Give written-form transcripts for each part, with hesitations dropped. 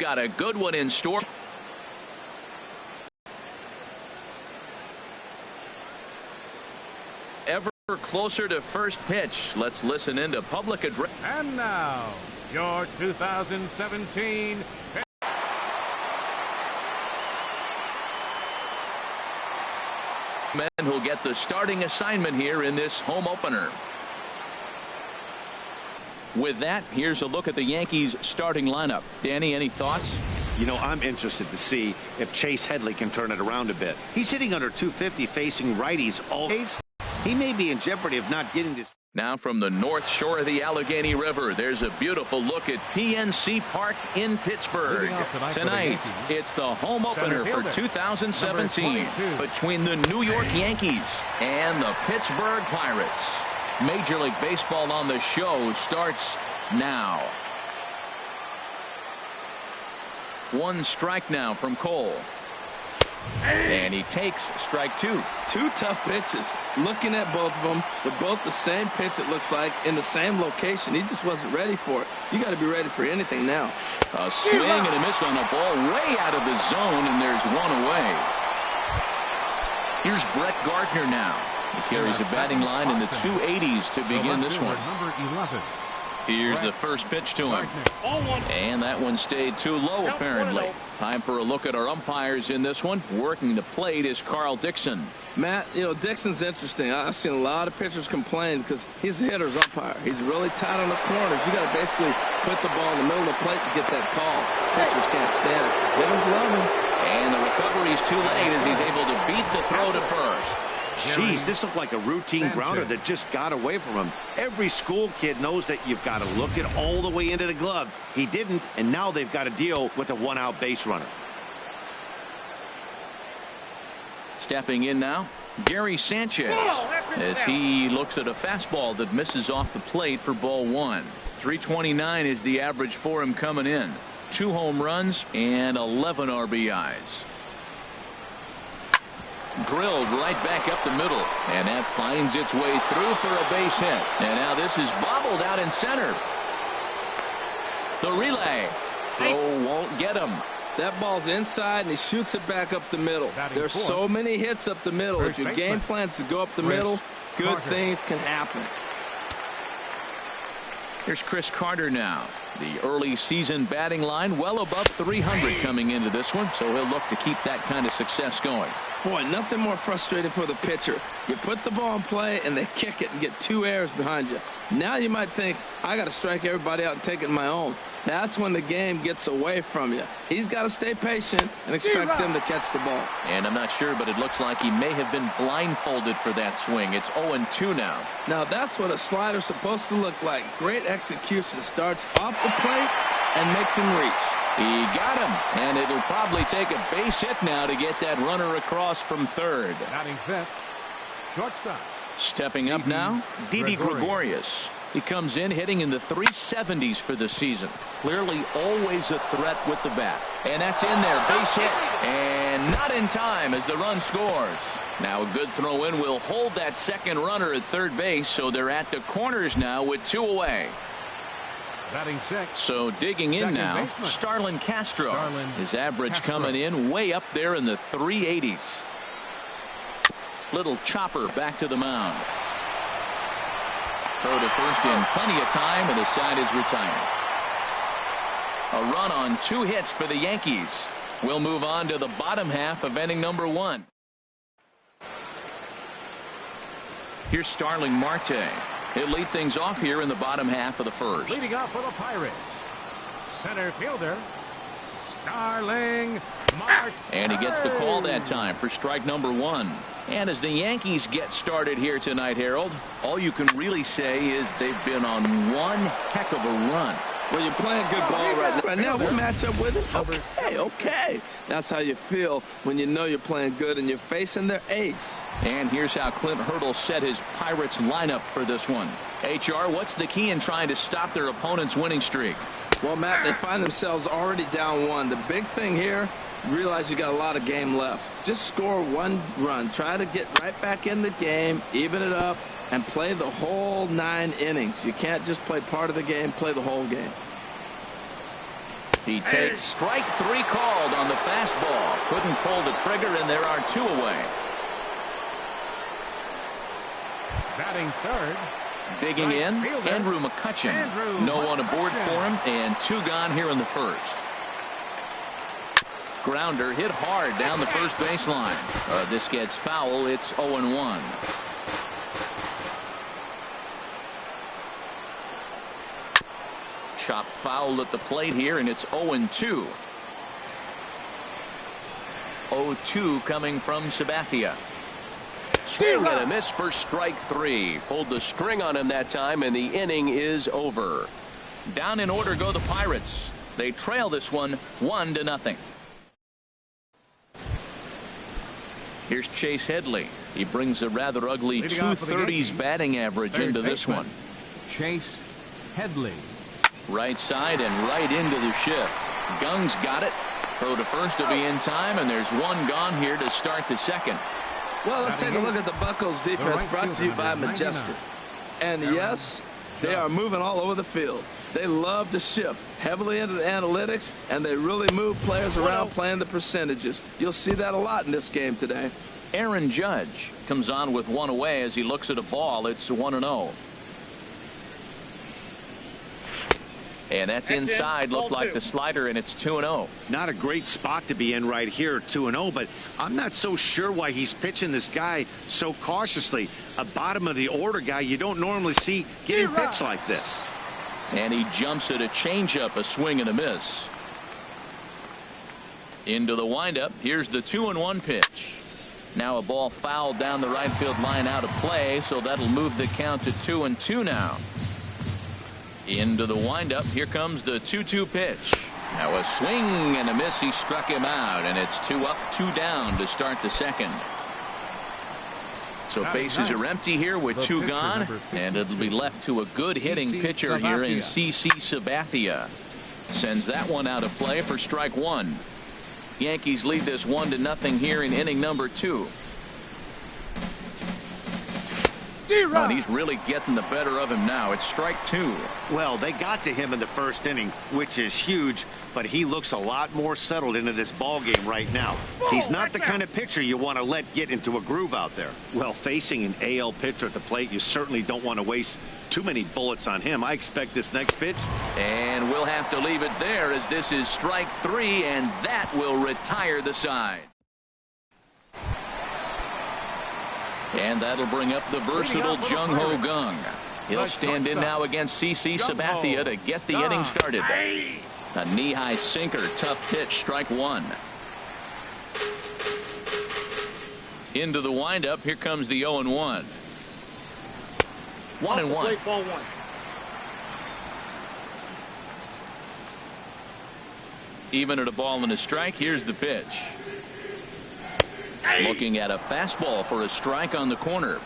got a good one in store. Ever closer to first pitch. Let's listen into public address. And now, your 2017 men who'll get the starting assignment here in this home opener. With that, here's a look at the Yankees starting lineup. Danny, any thoughts? You know, I'm interested to see if Chase Headley can turn it around a bit. He's hitting under 250 facing righties always. He may be in jeopardy of not getting this. Now from the north shore of the Allegheny River, there's a beautiful look at PNC Park in Pittsburgh. Tonight, it's the home opener for 2017 between the New York Yankees and the Pittsburgh Pirates. Major League Baseball on the show starts now. One strike now from Cole. And he takes strike two. Two tough pitches. Looking at both of them, they're both the same pitch, it looks like, in the same location. He just wasn't ready for it. You got to be ready for anything now. A swing and a miss on a ball way out of the zone, and there's one away. Here's Brett Gardner now. He carries a batting line in the 280s to begin this one. Here's the first pitch to him. And that one stayed too low, apparently. Time for a look at our umpires in this one. Working the plate is Carl Dixon. Matt, you know, Dixon's interesting. I've seen a lot of pitchers complain because he's a hitter's umpire. He's really tight on the corners. You got to basically put the ball in the middle of the plate to get that call. Pitchers can't stand it. Let him glove him. And the recovery's too late as he's able to beat the throw to first. Jeez, this looked like a routine grounder that just got away from him. Every school kid knows that you've got to look it all the way into the glove. He didn't, and now they've got to deal with a one-out base runner. Stepping in now, Gary Sanchez, as he looks at a fastball that misses off the plate for ball one. 329 is the average for him coming in. 2 home runs and 11 RBIs. Drilled right back up the middle, and that finds its way through for a base hit. And now this is bobbled out in center. The relay throw won't get him. That ball's inside, and he shoots it back up the middle. There's so many hits up the middle. If your game plan's to go up the middle, good things can happen. Here's Chris Carter now. The early season batting line well above 300 coming into this one, so he'll look to keep that kind of success going. Boy, nothing more frustrating for the pitcher. You put the ball in play and they kick it and get 2 errors behind you. Now you might think, I got to strike everybody out and take it my own. That's when the game gets away from you. He's got to stay patient and expect them to catch the ball. And I'm not sure, but it looks like he may have been blindfolded for that swing. It's 0-2 now. Now that's what a slider's supposed to look like. Great execution. Starts off the plate and makes him reach. He got him, and it'll probably take a base hit now to get that runner across from third. Batting fifth, shortstop. Stepping up now, Didi Gregorius. He comes in hitting in the 370s for the season. Clearly always a threat with the bat. And that's in there, base hit, and not in time as the run scores. Now a good throw in will hold that second runner at third base, so they're at the corners now with 2 away. Batting sixth. So digging in now, Starlin Castro. His average coming in way up there in the 380s. Little chopper back to the mound. Throw to first in plenty of time, and the side is retired. A run on 2 hits for the Yankees. We'll move on to the bottom half of inning number 1. Here's Starling Marte. He'll lead things off here in the bottom half of the first. Leading off for the Pirates, center fielder Starling Marte. And he gets the call that time for strike number 1. And as the Yankees get started here tonight, Harold, all you can really say is they've been on one heck of a run. Well, you're playing good ball right now. We match up with it. Okay. That's how you feel when you know you're playing good and you're facing their ace. And here's how Clint Hurdle set his Pirates lineup for this one. HR, what's the key in trying to stop their opponent's winning streak? Well, Matt, they find themselves already down 1. The big thing here, realize you got a lot of game left. Just score 1 run. Try to get right back in the game, even it up, and play the whole 9 innings. You can't just play part of the game, play the whole game. He takes strike 3 called on the fastball. Couldn't pull the trigger, and there are 2 away. Batting third. Digging in, fielder, Andrew McCutcheon. Andrew No one aboard McCutcheon. for him, and 2 gone here in the first. Grounder hit hard down the first baseline. This gets foul. It's 0-1. Chop foul at the plate here, and it's 0-2. 0-2 coming from Sabathia. Swing and a miss for strike 3. Pulled the string on him that time, and the inning is over. Down in order go the Pirates. They trail this one 1-0. Here's Chase Headley. He brings a rather ugly Leading off for the 230s Yankees, batting average into this baseman, one. Chase Headley. Right side and right into the shift. Gung's got it. Throw to first to be in time, and there's 1 gone here to start the second. Well, let's take a look at the Buccos defense, right brought to you fielder, by number Majestic. 99. And yes, they are moving all over the field. They love to shift heavily into the analytics, and they really move players around playing the percentages. You'll see that a lot in this game today. Aaron Judge comes on with 1 away as he looks at a ball. It's 1-0. And that's inside. Looked like the slider, and it's 2-0. Not a great spot to be in right here, 2-0, but I'm not so sure why he's pitching this guy so cautiously. A bottom of the order guy you don't normally see getting pitched like this. And he jumps at a changeup, a swing and a miss. Into the windup. Here's the 2-1 pitch. Now a ball fouled down the right field line out of play, so that'll move the count to 2-2 now. Into the windup. Here comes the 2-2 pitch. Now a swing and a miss. He struck him out, and it's 2 up, 2 down to start the second. So bases are empty here with 2 gone, and it'll be left to a good hitting pitcher here in CC Sabathia. Sends that one out of play for strike 1. Yankees lead this 1-0 here in inning number 2. And he's really getting the better of him now. It's strike 2. Well, they got to him in the first inning, which is huge, but he looks a lot more settled into this ball game right now. He's not the kind of pitcher you want to let get into a groove out there. Well, facing an AL pitcher at the plate, you certainly don't want to waste too many bullets on him. I expect this next pitch. And we'll have to leave it there, as this is strike 3, and that will retire the side. And that'll bring up the versatile Jung Ho Gung. He'll stand in now against CC Sabathia to get the inning started. A knee-high sinker, tough pitch, strike 1. Into the windup. Here comes the 0-1. 1-1. Even at a ball and a strike. Here's the pitch. Looking at a fastball for a strike on the corner.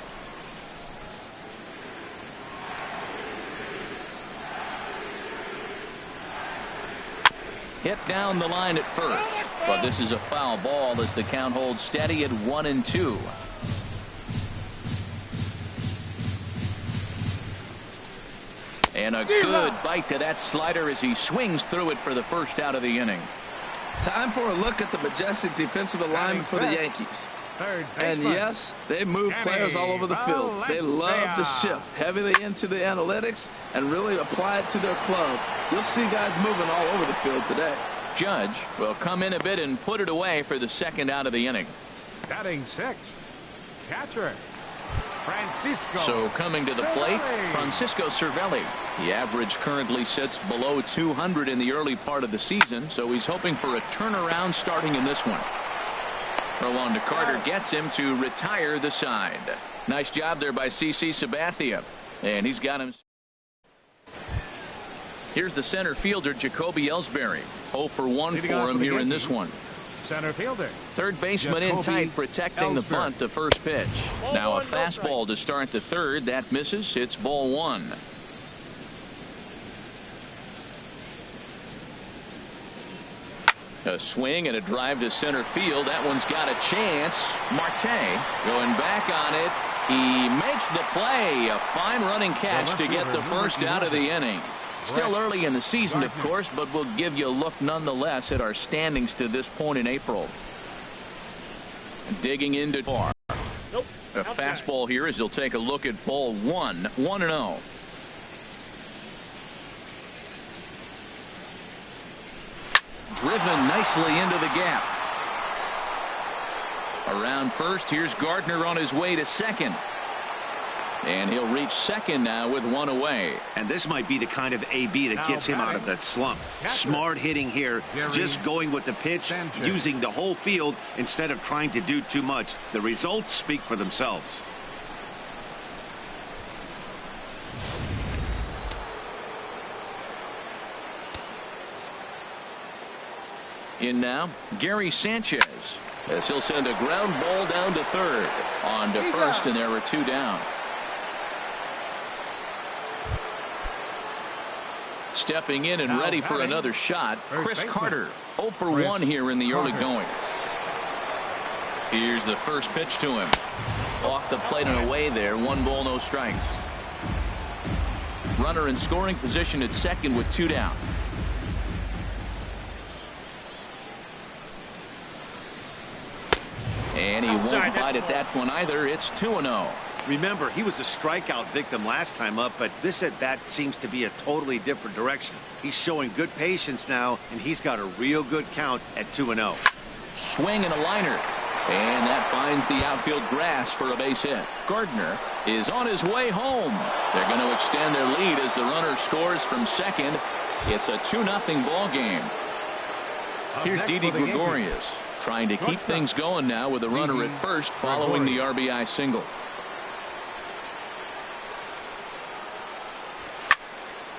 Hit down the line at first, but this is a foul ball as the count holds steady at 1-2. And a good bite to that slider as he swings through it for the first out of the inning. Time for a look at the Majestic defensive alignment for the Yankees. And yes, they move players all over the field. They love to shift heavily into the analytics and really apply it to their club. You'll see guys moving all over the field today. Judge will come in a bit and put it away for the second out of the inning. Batting 6, catcher Francisco. So coming to the plate, Francisco Cervelli. The average currently sits below 200 in the early part of the season, so he's hoping for a turnaround starting in this one. Throw on to Carter gets him to retire the side. Nice job there by CC Sabathia, and he's got him. Here's the center fielder, Jacoby Ellsbury. 0 for 1 for him here in this one. Center fielder. Third baseman in tight, protecting the bunt, the first pitch. Now a fastball to start the third. That misses. It's ball 1. A swing and a drive to center field. That one's got a chance. Marte going back on it. He makes the play. A fine running catch to get the first out of the inning. Still early in the season, of course, but we'll give you a look nonetheless at our standings to this point in April. Digging into far. Nope. A fastball here as he'll take a look at ball 1, 1-0. Driven nicely into the gap. Around first, here's Gardner on his way to second. And he'll reach second now with one away. And this might be the kind of AB that gets him out of that slump. Smart hitting here, just going with the pitch, using the whole field instead of trying to do too much. The results speak for themselves. In now, Gary Sanchez, as he'll send a ground ball down to third. On to first, and there are 2 down. Stepping in and ready for another shot, Chris Carter. 0 for 1 here in the early going. Here's the first pitch to him. Off the plate and away there. 1 ball, no strikes. Runner in scoring position at second with 2 down. And he won't bite at that one either. It's 2-0. Remember, he was a strikeout victim last time up, but this at-bat seems to be a totally different direction. He's showing good patience now, and he's got a real good count at 2-0. Swing and a liner. And that finds the outfield grass for a base hit. Gardner is on his way home. They're going to extend their lead as the runner scores from second. It's a 2-0 ball game. Here's Didi Gregorius trying to keep things going now with a runner at first following the RBI single.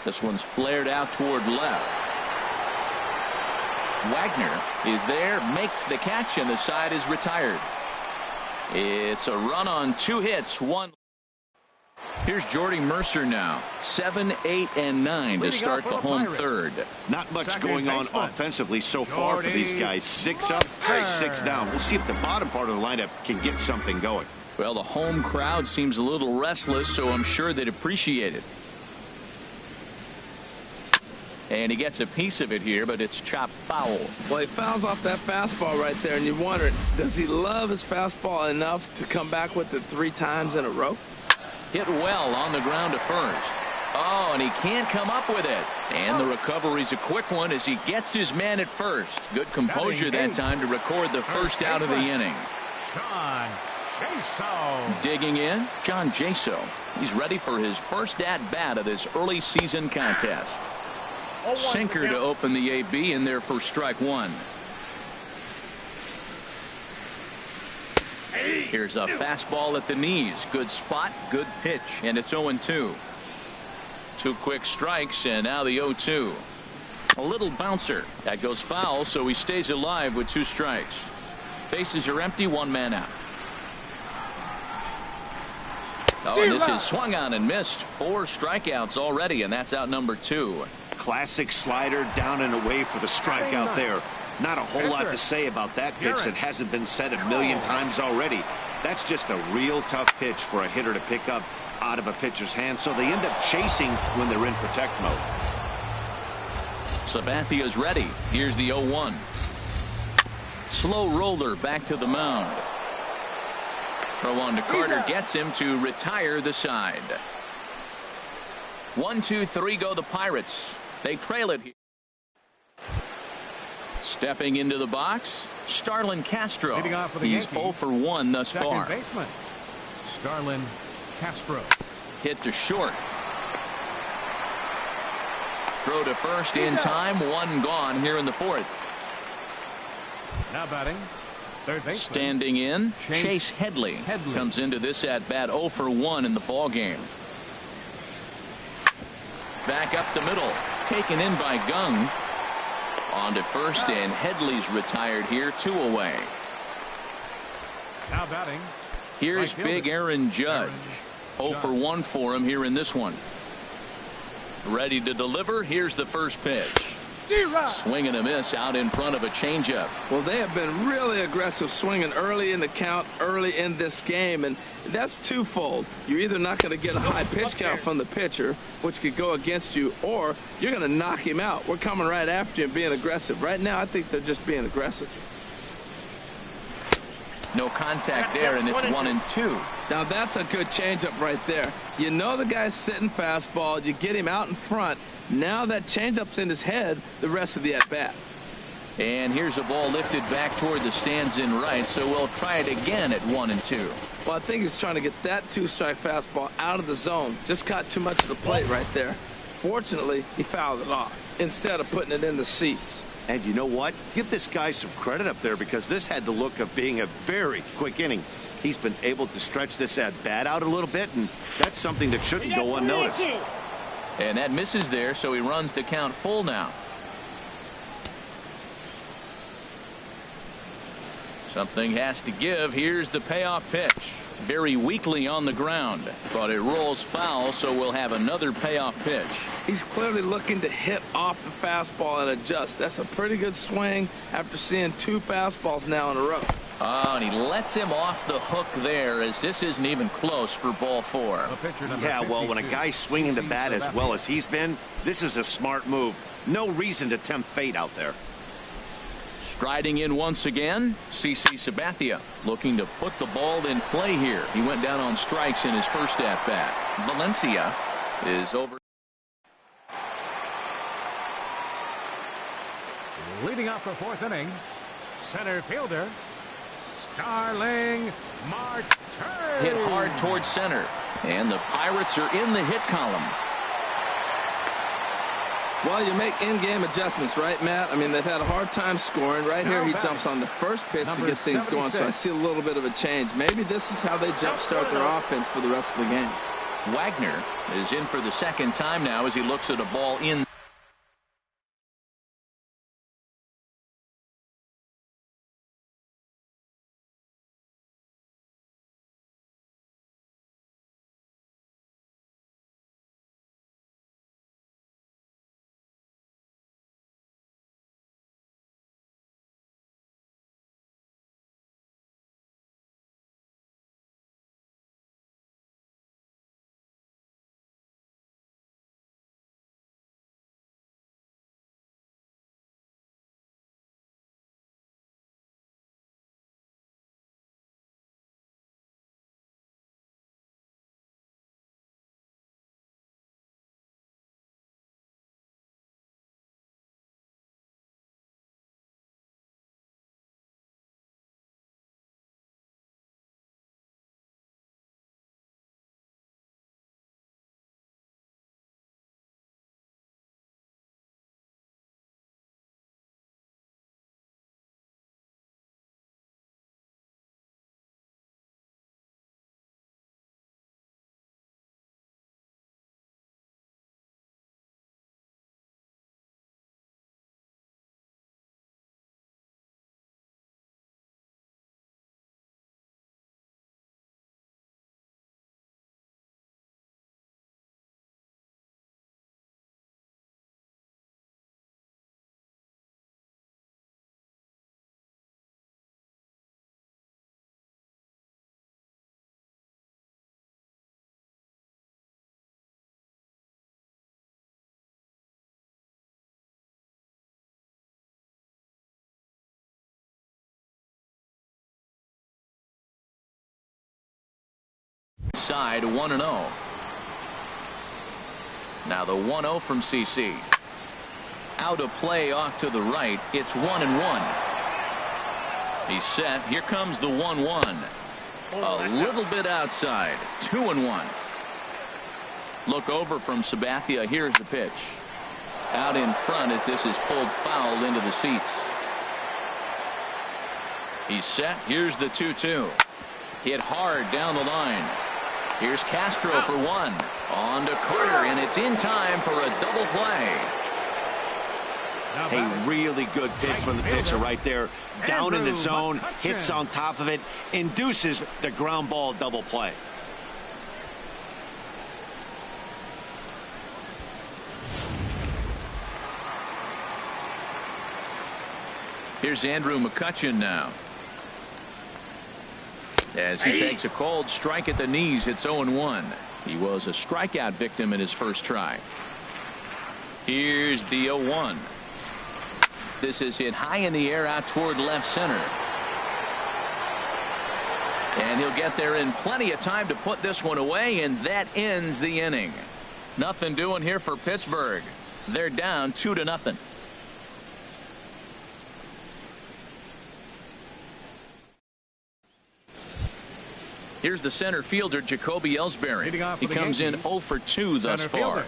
This one's flared out toward left. Wagner is there, makes the catch, and the side is retired. It's a run on 2 hits, 1. Here's Jordy Mercer now. 7, 8, and 9 to start the home third. Not much going on offensively so far for these guys. 6 up, 6 down. We'll see if the bottom part of the lineup can get something going. Well, the home crowd seems a little restless, so I'm sure they'd appreciate it. And he gets a piece of it here, but it's chopped foul. Well, he fouls off that fastball right there, and you wonder, does he love his fastball enough to come back with it 3 times in a row? Hit well on the ground to first. Oh, and he can't come up with it. And the recovery's a quick one as he gets his man at first. Good composure that time to record the first out of the inning. John Jaso. Digging in, John Jaso. He's ready for his first at-bat of this early season contest. Sinker to open the AB in there for strike 1. Here's a fastball at the knees. Good spot, good pitch, and it's 0-2. 2 quick strikes, and now the 0-2. A little bouncer. That goes foul, so he stays alive with 2 strikes. Bases are empty, 1 man out. Oh, and this is swung on and missed. 4 strikeouts already, and that's out number 2. Classic slider down and away for the strikeout there. Not a whole lot to say about that pitch that hasn't been said a million times already. That's just a real tough pitch for a hitter to pick up out of a pitcher's hand, so they end up chasing when they're in protect mode. Sabathia's ready. Here's the 0-1. Slow roller back to the mound. Throw on to Carter gets him to retire the side. 1, 2, 3 go the Pirates. They trail it here. Stepping into the box, Starlin Castro. He's 0 for 1 thus far. Second baseman, Starlin Castro. Hit to short. Throw to first in time. 1 gone here in the 4th. Now batting, third baseman. Standing in, Chase Headley comes into this at bat 0 for 1 in the ball game. Back up the middle, taken in by Gung. On to first, and Headley's retired here, 2 away. Now batting. Here's big Aaron Judge. 0 for 1 for him here in this one. Ready to deliver. Here's the first pitch. Swing and a miss out in front of a changeup. Well, they have been really aggressive swinging early in the count, early in this game, and that's twofold. You're either not going to get a high pitch count from the pitcher, which could go against you, or you're going to knock him out. We're coming right after you and being aggressive. Right now, I think they're just being aggressive. No contact there, and it's 1-2. Now, that's a good changeup right there. You know the guy's sitting fastball. You get him out in front. Now that changeup's in his head the rest of the at-bat. And here's a ball lifted back toward the stands in right, so we'll try it again at 1-2. Well, I think he's trying to get that two-strike fastball out of the zone. Just caught too much of the plate right there. Fortunately, he fouled it off instead of putting it in the seats. And you know what? Give this guy some credit up there, because this had the look of being a very quick inning. He's been able to stretch this at-bat out a little bit, and that's something that shouldn't go unnoticed. And that misses there, so he runs the count full now. Something has to give. Here's the payoff pitch. Very weakly on the ground, but it rolls foul, so we'll have another payoff pitch. He's clearly looking to hit off the fastball and adjust. That's a pretty good swing after seeing two fastballs now in a row. Oh, and he lets him off the hook there, as this isn't even close for ball 4. Yeah, well, when a guy's swinging the bat as well as he's been, this is a smart move. No reason to tempt fate out there. Striding in once again, CC Sabathia looking to put the ball in play here. He went down on strikes in his first at-bat. Valencia is over. Leading off the 4th inning, center fielder, Starling Marte. Hit hard towards center, and the Pirates are in the hit column. Well, you make in-game adjustments, right, Matt? I mean, they've had a hard time scoring. Right here, he jumps on the first pitch to get things going, so I see a little bit of a change. Maybe this is how they jumpstart their offense for the rest of the game. Wagner is in for the second time now as he looks at a ball in. Side 1-0. Now the 1-0 from CC. Out of play off to the right. It's 1-1. He's set. Here comes the 1-1. A little bit outside. 2-1. Look over from Sabathia. Here's the pitch. Out in front as this is pulled foul into the seats. He's set. Here's the 2-2. Hit hard down the line. Here's Castro for one. On to Carter, and it's in time for a double play. A really good pitch from the pitcher right there. Down in the zone, hits on top of it, induces the ground ball double play. Here's Andrew McCutchen now. As he takes a cold strike at the knees, it's 0-1. He was a strikeout victim in his first try. Here's the 0-1. This is hit high in the air out toward left center. And he'll get there in plenty of time to put this one away, and that ends the inning. Nothing doing here for Pittsburgh. They're down 2-0. Here's the center fielder, Jacoby Ellsbury. He comes in 0 for 2 thus far.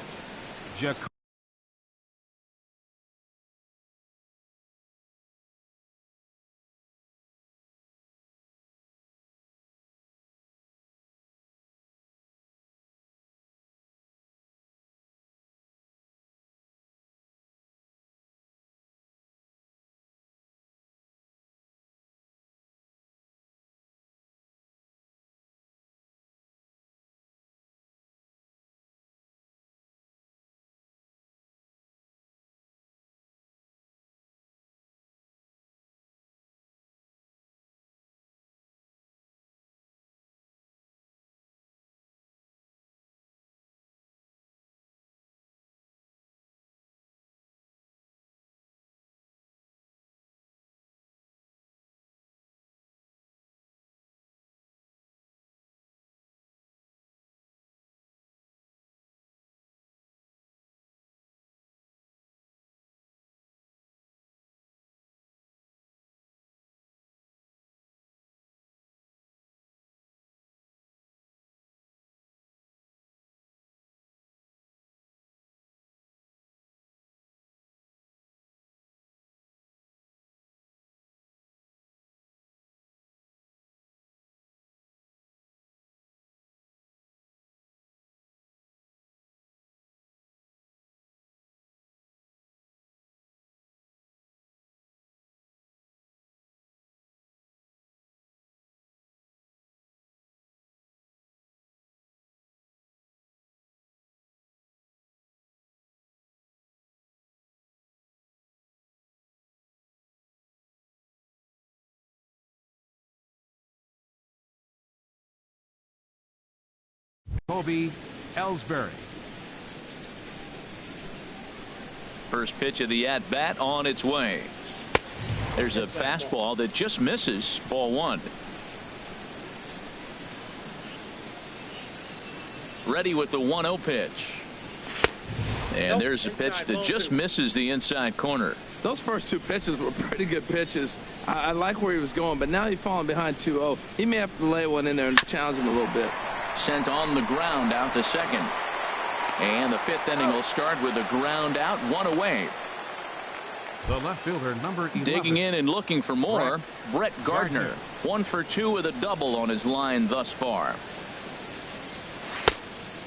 Jacoby Ellsbury. First pitch of the at-bat on its way. There's a fastball that just misses. Ball 1. Ready with the 1-0 pitch. And there's a pitch that just misses the inside corner. Those first 2 pitches were pretty good pitches. I like where he was going, but now he's falling behind 2-0. He may have to lay one in there and challenge him a little bit. Sent on the ground out to second. And the 5th inning will start with a ground out, 1 away. The left fielder, number 11. Digging in and looking for more, Brett Gardner. 1 for 2 with a double on his line thus far.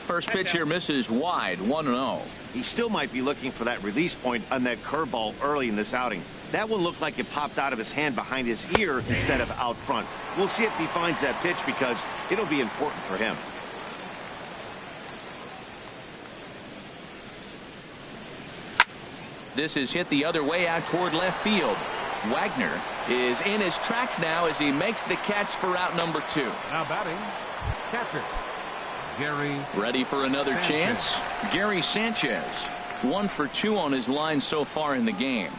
First pitch here misses wide, 1-0. He still might be looking for that release point on that curveball early in this outing. That one looked like it popped out of his hand behind his ear instead of out front. We'll see if he finds that pitch because it'll be important for him. This is hit the other way out toward left field. Wagner is in his tracks now as he makes the catch for out number 2. Now batting, catcher Gary. Ready for another chance. Gary Sanchez. 1 for 2 on his line so far in the game.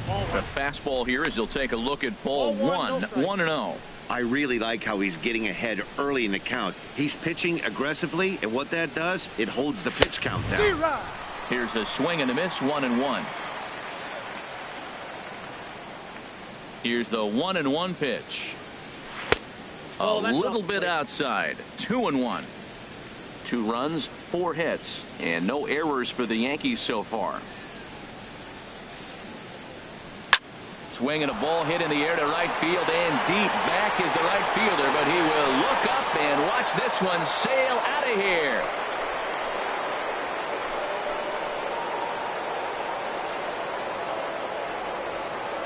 A fastball here as he'll take a look at ball 1. 1-0. I really like how he's getting ahead early in the count. He's pitching aggressively, and what that does, it holds the pitch count down. Here's a swing and a miss, 1-1. Here's the 1-1 pitch. A little bit outside. 2-1. 2 runs, 4 hits, and no errors for the Yankees so far. Swing and a ball hit in the air to right field, and deep back is the right fielder, but he will look up and watch this one sail out of here.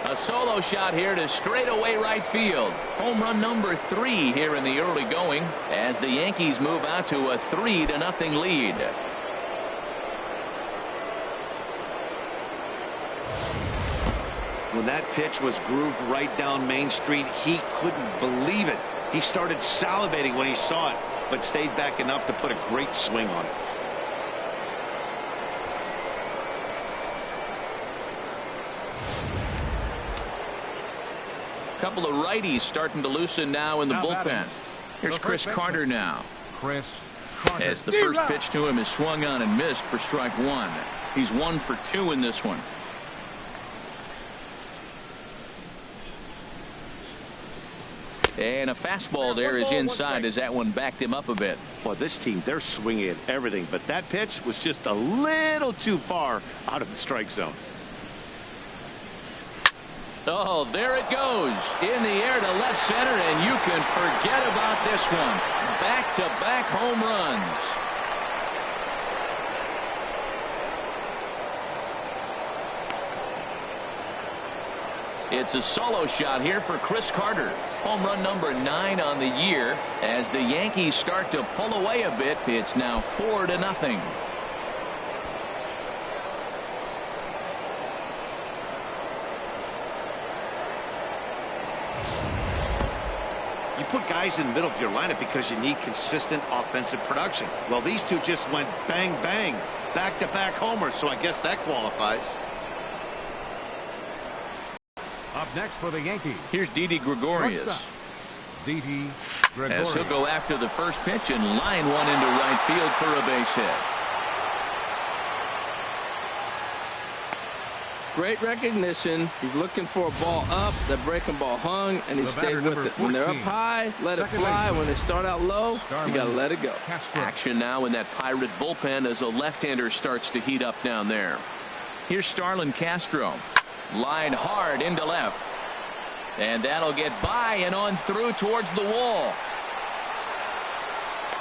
A solo shot here to straightaway right field. Home run number 3 here in the early going as the Yankees move out to a 3-0 lead. When that pitch was grooved right down Main Street, he couldn't believe it. He started salivating when he saw it, but stayed back enough to put a great swing on it. Couple of righties starting to loosen now in the bullpen. Here's Chris Carter now. As the first pitch to him is swung on and missed for strike one. He's 1 for 2 in this one. And a fastball there is inside as that one backed him up a bit. Well, this team, they're swinging at everything, but that pitch was just a little too far out of the strike zone. Oh, there it goes in the air to left center, and you can forget about this one. Back-to-back home runs. It's a solo shot here for Chris Carter. Home run number 9 on the year. As the Yankees start to pull away a bit, it's now 4-0. You put guys in the middle of your lineup because you need consistent offensive production. Well, these two just went bang, bang, back-to-back homers, so I guess that qualifies. Up next for the Yankees. Here's Didi Gregorius. Didi Gregorius. As he'll go after the first pitch and line one into right field for a base hit. Great recognition. He's looking for a ball up. That breaking ball hung, and he stayed with it. When they're up high, let it fly. When they start out low, you got to let it go. Action now in that Pirate bullpen as a left-hander starts to heat up down there. Here's Starlin Castro. Line hard into left. And that'll get by and on through towards the wall.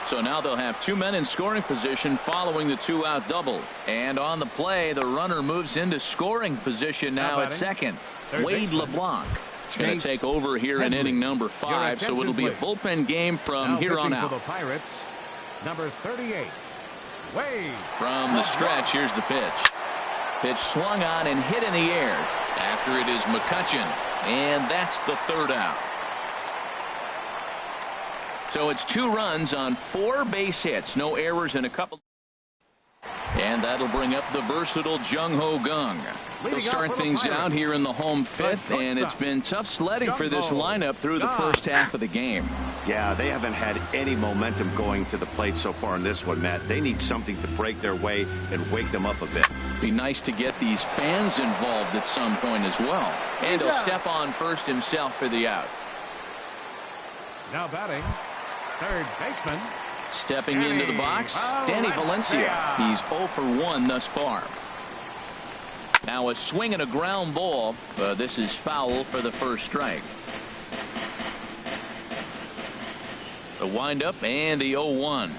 So now they'll have 2 men in scoring position following the 2-out double. And on the play, the runner moves into scoring position now at second. Wade LeBlanc is going to take over here in inning number 5. So it'll be a bullpen game from here on out. For the Pirates, number 38, Wade. From the stretch, here's the pitch. Pitch swung on and hit in the air. After it is McCutchen. And that's the 3rd out. So it's 2 runs on 4 base hits. No errors in a couple. And that'll bring up the versatile Jung Ho Kang. He'll start things out here in the home 5th, and it's been tough sledding for this lineup through the first half of the game. Yeah, they haven't had any momentum going to the plate so far in this one, Matt. They need something to break their way and wake them up a bit. Be nice to get these fans involved at some point as well. And he'll step on first himself for the out. Now batting, third baseman. Stepping into the box, Danny Valencia. He's 0 for 1 thus far. Now a swing and a ground ball. This is foul for the first strike. The windup and the 0-1.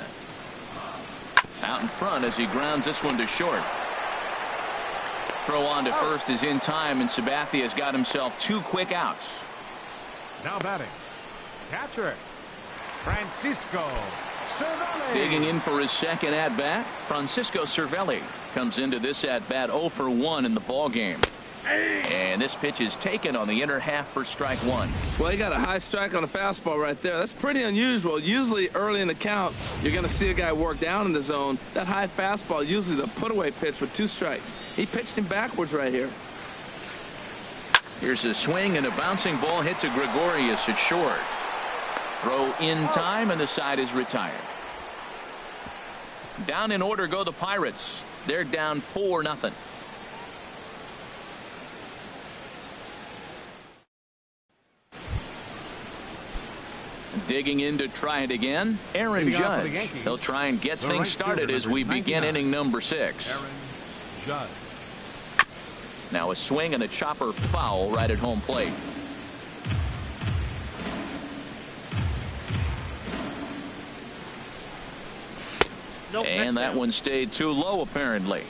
Out in front as he grounds this one to short. Throw on to first is in time, and Sabathia has got himself 2 quick outs. Now batting, catcher Francisco Cervelli. Digging in for his second at-bat, Francisco Cervelli comes into this at-bat 0 for 1 in the ball game. And this pitch is taken on the inner half for strike 1. Well, he got a high strike on a fastball right there. That's pretty unusual. Usually early in the count, you're going to see a guy work down in the zone. That high fastball, usually the put-away pitch with 2 strikes. He pitched him backwards right here. Here's a swing, and a bouncing ball hits a Gregorius at short. Throw in time, and the side is retired. Down in order go the Pirates. They're down 4-0. Digging in to try it again, Aaron Judge. He'll try and get things started as we begin inning number 6. Aaron Judge. Now a swing and a chopper foul right at home plate. And that one stayed too low apparently.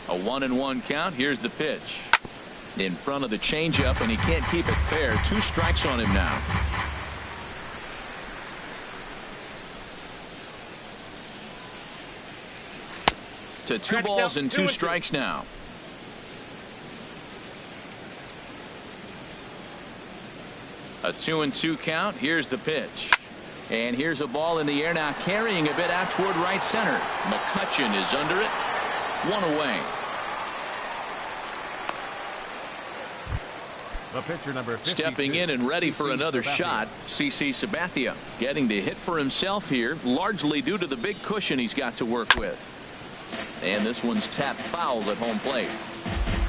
A 1-1 count. Here's the pitch. In front of the changeup, and he can't keep it fair. 2 strikes on him now. to 2 balls and 2 strikes now. A 2-2 count. Here's the pitch. And here's a ball in the air now, carrying a bit out toward right center. McCutchen is under it. 1 away. The pitcher, number 52, stepping in and ready for another shot, CC Sabathia. Getting to hit for himself here, largely due to the big cushion he's got to work with. And this one's tapped foul at home plate.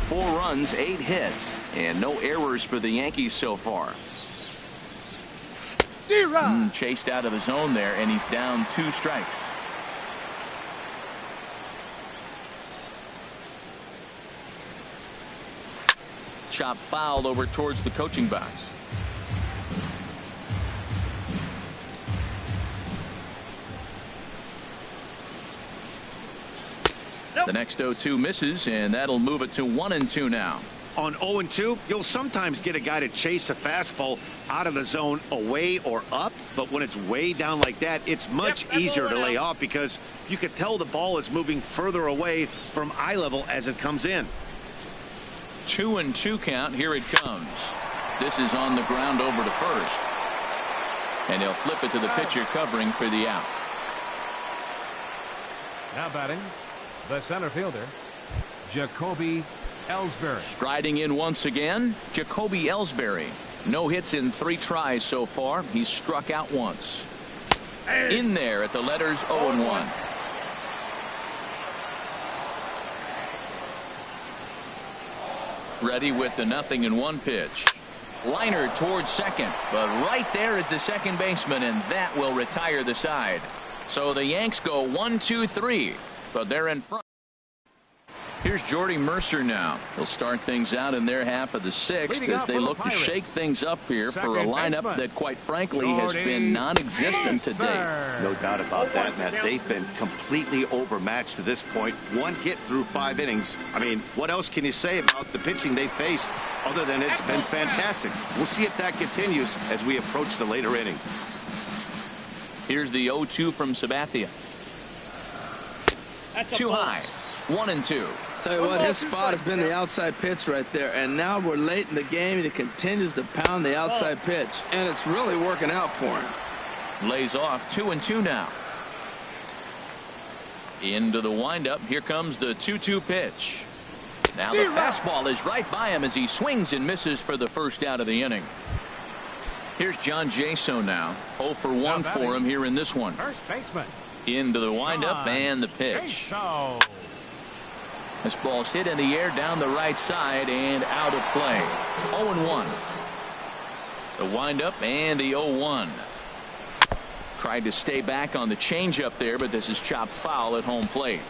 4 runs, 8 hits, and no errors for the Yankees so far. Chased out of his zone there, and he's down 2 strikes. Chop foul over towards the coaching box. The next 0-2 misses, and that'll move it to 1-2 now. On 0-2, you'll sometimes get a guy to chase a fastball out of the zone away or up, but when it's way down like that, it's much easier to lay off because you could tell the ball is moving further away from eye level as it comes in. 2-2 count. Here it comes. This is on the ground over to first, and he'll flip it to the pitcher covering for the out. Now batting, the center fielder, Jacoby Ellsbury. Striding in once again, Jacoby Ellsbury. No hits in 3 tries so far. He's struck out once. In there at the letters 0-1. Ready with the 0-1 pitch. Liner towards second, but right there is the second baseman, and that will retire the side. So the Yanks go 1-2-3, but they're in front. Here's Jordy Mercer now. He'll start things out in their half of the 6th as they look to shake things up here for a lineup that, quite frankly, has been non-existent today. No doubt about that, Matt. They've been completely overmatched to this point. 1 hit through 5 innings. I mean, what else can you say about the pitching they faced other than it's been fantastic? We'll see if that continues as we approach the later inning. Here's the 0-2 from Sabathia. Too high. 1-2. Tell you what, his spot has been the outside pitch right there, and now we're late in the game. He continues to pound the outside pitch, and it's really working out for him. Lays off. 2-2 now. Into the windup. Here comes the 2-2 pitch. Now the fastball is right by him as he swings and misses for the first out of the inning. Here's John Jaso now. 0 for 1 for him here in this one. First baseman. Into the windup and the pitch. Jaso. This ball's hit in the air down the right side and out of play. 0-1. The windup and the 0-1. Tried to stay back on the changeup there, but this is chopped foul at home plate.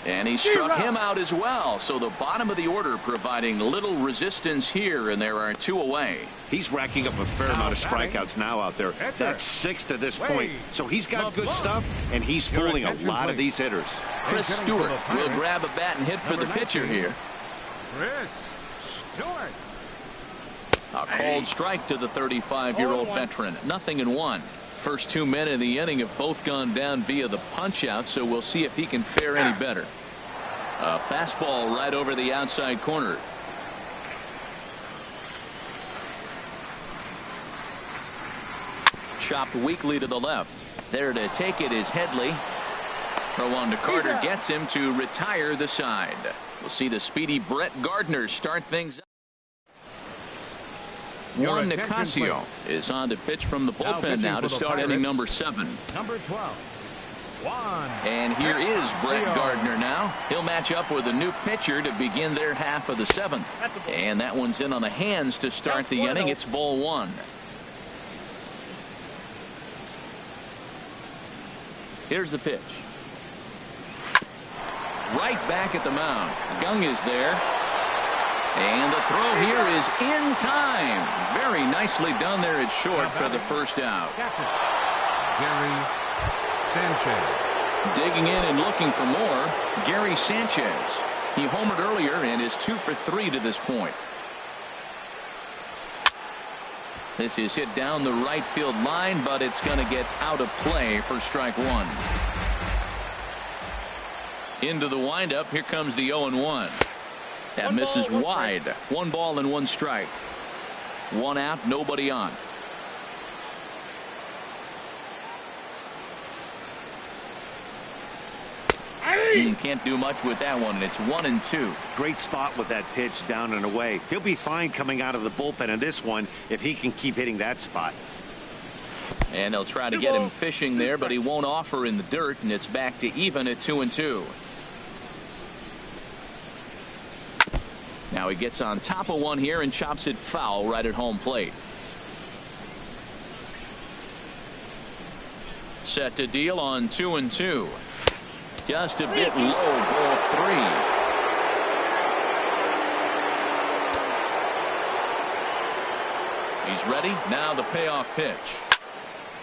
And he struck him out as well. So the bottom of the order providing little resistance here, and there are 2 away. He's racking up a fair amount of strikeouts now out there. That's 6 to this point. So he's got good stuff, and he's fooling a lot of these hitters. Chris Stewart will grab a bat and hit for the pitcher here. Chris Stewart. A called strike to the 35-year-old veteran. 0-1. First 2 men in the inning have both gone down via the punch-out, so we'll see if he can fare any better. A fastball right over the outside corner. Chopped weakly to the left. There to take it is Headley. Throw on to Carter gets him to retire the side. We'll see the speedy Brett Gardner start things up. Juan Nicasio is on to pitch from the bullpen now to start inning number 7. Number 12. Juan. And here is Brett Gardner now. He'll match up with a new pitcher to begin their half of the 7th. And that one's in on the hands to start the inning. It's ball 1. Here's the pitch. Right back at the mound. Young is there. And the throw here is in time. Very nicely done there at short for the first out. Gary Sanchez. Digging in and looking for more, Gary Sanchez. He homered earlier and is 2 for 3 to this point. This is hit down the right field line, but it's going to get out of play for strike one. Into the windup. Here comes the 0-1. That misses wide. 1 ball and 1 strike. 1 out, nobody on. Can't do much with that one, and it's 1-2. Great spot with that pitch down and away. He'll be fine coming out of the bullpen in this one if he can keep hitting that spot. And they'll try to get him fishing there, but he won't offer in the dirt, and it's back to even at 2-2. Now he gets on top of one here and chops it foul right at home plate. Set to deal on 2-2. Just a bit low, ball 3. He's ready. Now the payoff pitch.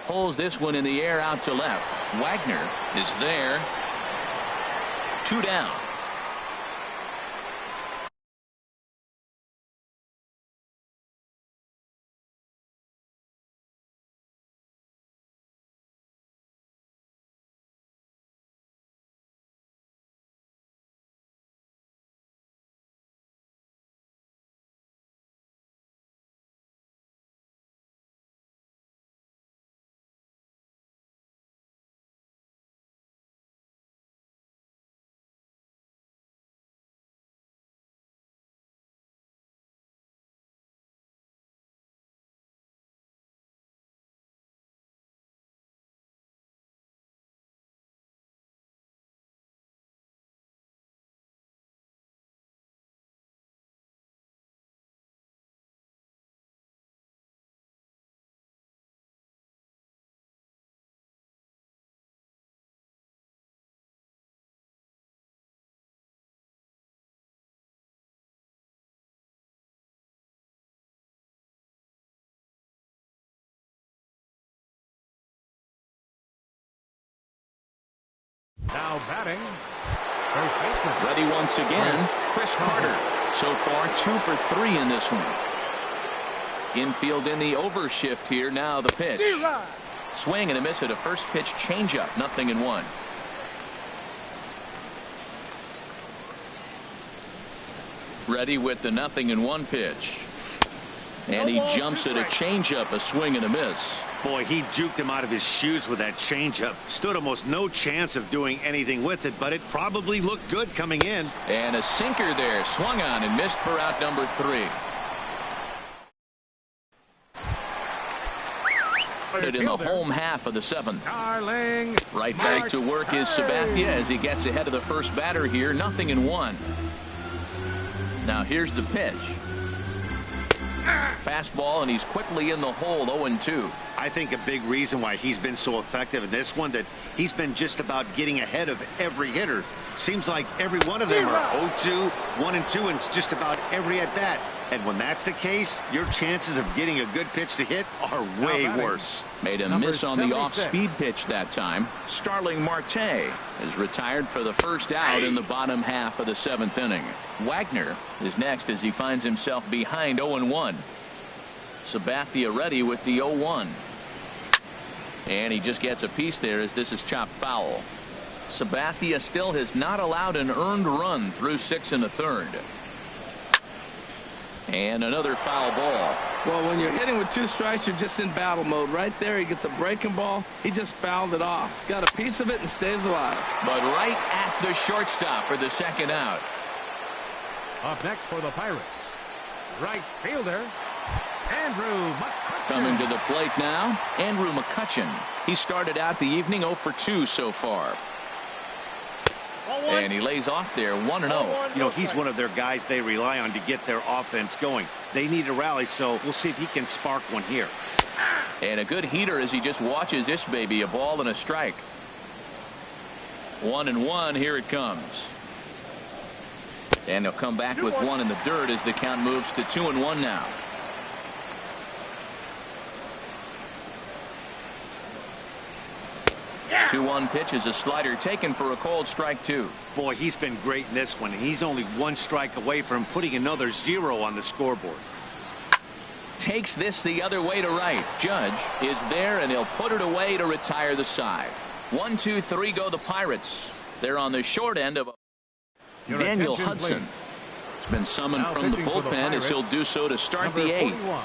Pulls this one in the air out to left. Wagner is there. 2 down. Now batting, first baseman. Ready once again, Chris Carter. So far 2 for 3 in this one. Infield in the overshift here. Now the pitch. Swing and a miss at a first pitch changeup. 0-1. Ready with the 0-1 pitch. And he jumps at a changeup. A swing and a miss. Boy, he juked him out of his shoes with that changeup. Stood almost no chance of doing anything with it, but it probably looked good coming in. And a sinker there. Swung on and missed for out number 3. In the home half of the 7th. Darling. Right back to work is Sabathia as he gets ahead of the first batter here. 0-1. Now here's the pitch. Fastball, and he's quickly in the hole. 0-2. I think a big reason why he's been so effective in this one, that he's been just about getting ahead of every hitter. Seems like every one of them are 0-2, 1-2, and it's just about every at bat. And when that's the case, your chances of getting a good pitch to hit are way worse. Made a miss on the off-speed pitch that time. Starling Marte is retired for the first out in the bottom half of the 7th inning. Wagner is next as he finds himself behind 0-1. Sabathia ready with the 0-1. And he just gets a piece there as this is chopped foul. Sabathia still has not allowed an earned run through 6 1/3. And another foul ball. Well, when you're hitting with 2 strikes, you're just in battle mode. Right there, he gets a breaking ball. He just fouled it off. Got a piece of it and stays alive. But right at the shortstop for the 2nd out. Up next for the Pirates, right fielder, Andrew McCutchen. Coming to the plate now, Andrew McCutchen. He started out the evening 0 for 2 so far. And he lays off there 1-0. You know, he's one of their guys they rely on to get their offense going. They need a rally, so we'll see if he can spark one here. And a good heater as he just watches this baby. A ball and a strike. 1-1. Here it comes. And they'll come back with 1 in the dirt as the count moves to 2-1 now. 2-1 pitch is a slider taken for a called strike 2. Boy, he's been great in this one, and he's only 1 strike away from putting another 0 on the scoreboard. takes this the other way to right. Judge is there, and he'll put it away to retire the side. 1, 2, 3 go the Pirates. They're on the short end of Daniel Hudson. It's been summoned from the bullpen as he'll do so to start the 8th.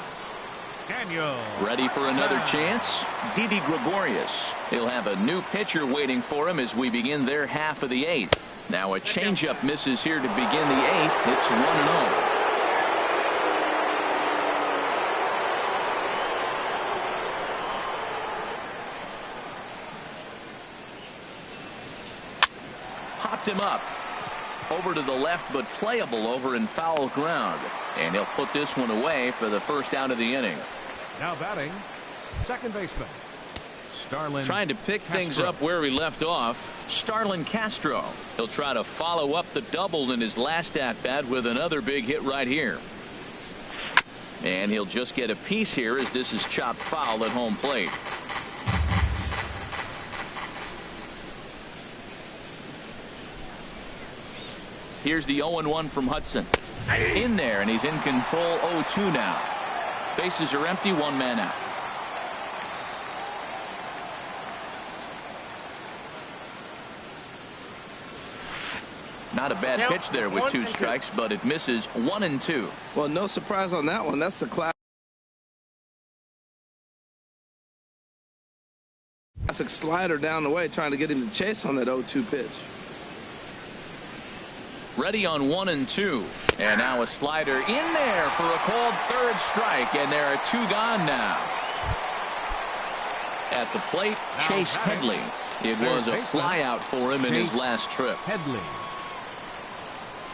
Ready for another chance? Didi Gregorius. He'll have a new pitcher waiting for him as we begin their half of the 8th. Now a changeup misses here to begin the 8th. It's 1-0. Popped him up. Over to the left, but playable over in foul ground. And he'll put this one away for the first out of the inning. Now batting, second baseman, Starlin. Trying to pick things up where he left off. Starlin Castro. He'll try to follow up the double in his last at-bat with another big hit right here. And he'll just get a piece here as this is chopped foul at home plate. Here's the 0-1 from Hudson. In there, and he's in control. 0-2 now. Bases are empty, one man out. Not a bad pitch there with 2 strikes, but it misses. 1-2. Well, no surprise on that one. That's the classic slider down the way, trying to get him to chase on that 0-2 pitch. Ready on 1-2, and now a slider in there for a called third strike, and there are 2 gone now. At the plate, Chase Headley. It was a flyout for him in his last trip. Headley.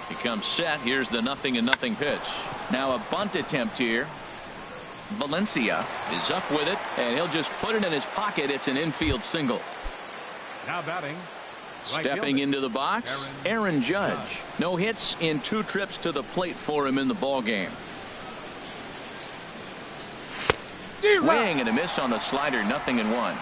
He comes set. Here's the 0-0 pitch. Now a bunt attempt here. Valencia is up with it, and he'll just put it in his pocket. It's an infield single. Now batting. Stepping into the box, Aaron Judge. No hits in 2 trips to the plate for him in the ball game. Swing and a miss on the slider. 0-1.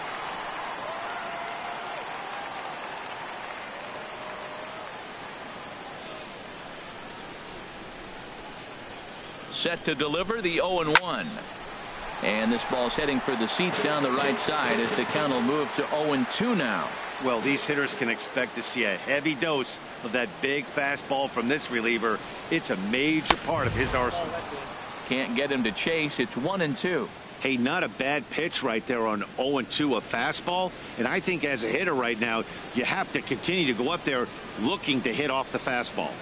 Set to deliver the 0-1. And this ball's heading for the seats down the right side as the count will move to 0-2 now. Well, these hitters can expect to see a heavy dose of that big fastball from this reliever. It's a major part of his arsenal. Can't get him to chase. It's 1-2. Hey, not a bad pitch right there on 0-2, a fastball. And I think as a hitter right now, you have to continue to go up there looking to hit off the fastball.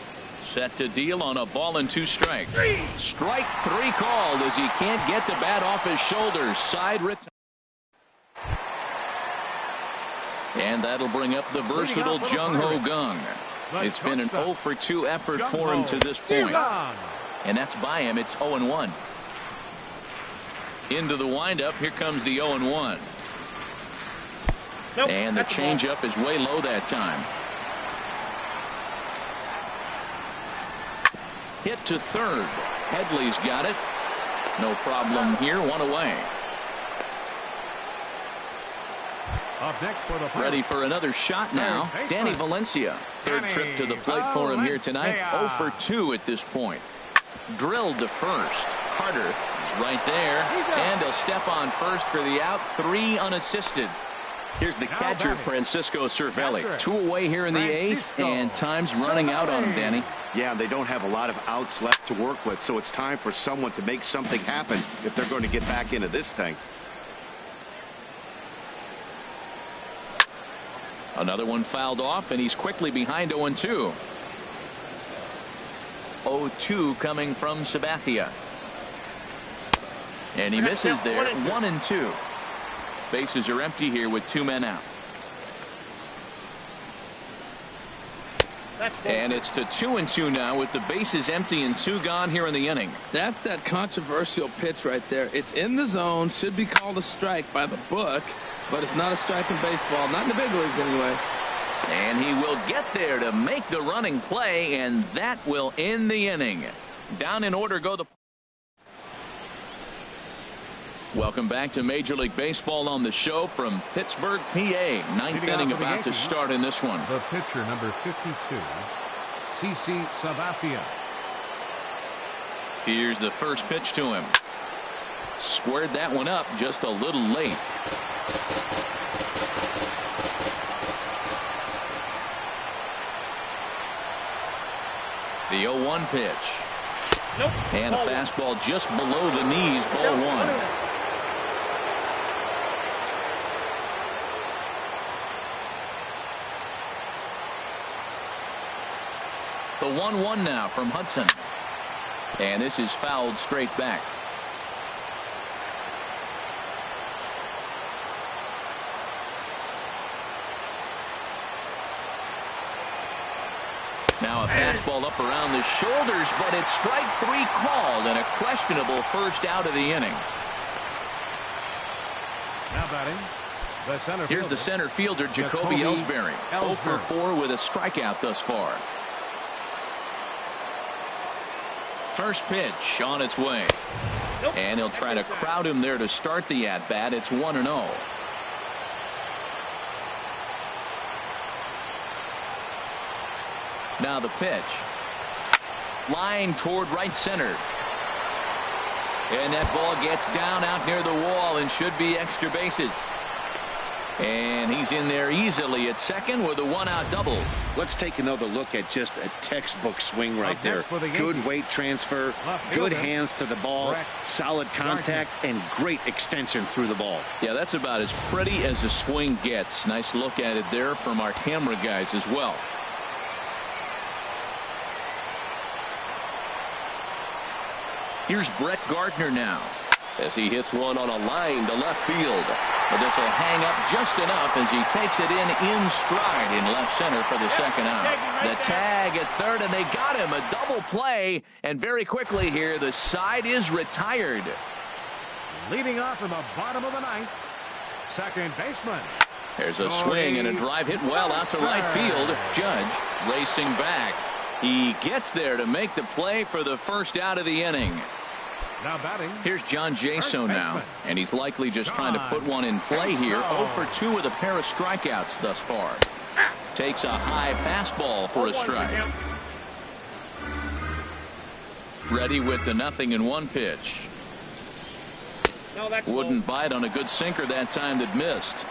Set to deal on a ball and 2 strikes. Strike 3 called as he can't get the bat off his shoulders. Side return. And that'll bring up the versatile Jung Ho Gung. It's been an 0-for-2 effort for him to this point. And that's by him. It's 0-1. Into the windup. Here comes the 0-1. And the changeup is way low that time. Hit to third. Headley's got it. No problem here. 1 away. Ready for another shot now. Danny Valencia. Third trip to the plate for him here tonight. 0-for-2 at this point. Drilled to first. Carter is right there. And he'll step on first for the out. 3 unassisted. Here's the catcher, Francisco Cervelli. 2 away here in the 8th, and time's running out on him, Danny. Yeah, they don't have a lot of outs left to work with, so it's time for someone to make something happen if they're going to get back into this thing. Another one fouled off, and he's quickly behind 0-2. 0-2 coming from Sabathia. And he misses there. 1-2. Bases are empty here with 2 men out. And it's to 2-2 now with the bases empty and 2 gone here in the inning. That's that controversial pitch right there. It's in the zone, should be called a strike by the book, but it's not a strike in baseball, not in the big leagues anyway. And he will get there to make the running play, and that will end the inning. Down in order go the. Welcome back to Major League Baseball on the show from Pittsburgh, PA. 9th inning about to start in this one. The pitcher, number 52, CC Sabathia. Here's the first pitch to him. Squared that one up just a little late. The 0-1 pitch. Nope. And a fastball just below the knees, ball one. The 1-1 now from Hudson. And this is fouled straight back. Now a fastball up around the shoulders, but it's strike three called and a questionable first out of the inning. Now batting, the center Here's the center fielder, Jacoby Ellsbury. 0 for 4 with a strikeout thus far. First pitch on its way. And he'll try to crowd him there to start the at-bat. It's 1-0. Now the pitch. Line toward right center. And that ball gets down out near the wall and should be extra bases. And he's in there easily at second with a one-out double. Let's take another look at just a textbook swing right there. Good weight transfer, good hands to the ball, solid contact, and great extension through the ball. Yeah, that's about as pretty as a swing gets. Nice look at it there from our camera guys as well. Here's Brett Gardner now as he hits one on a line to left field. But this will hang up just enough as he takes it in stride in left center for the second out. The tag at third, and they got him. A double play, and very quickly here, the side is retired. Leading off from the bottom of the ninth, second baseman. There's a swing and a drive hit well out to right field. Judge racing back. He gets there to make the play for the first out of the inning. Now batting. Here's John Jaso now, and he's likely just trying to put one in play here. 0 for 2 with a pair of strikeouts thus far. Takes a high fastball for a strike. Ready with the 0-1 pitch. Wouldn't bite on a good sinker that time that missed.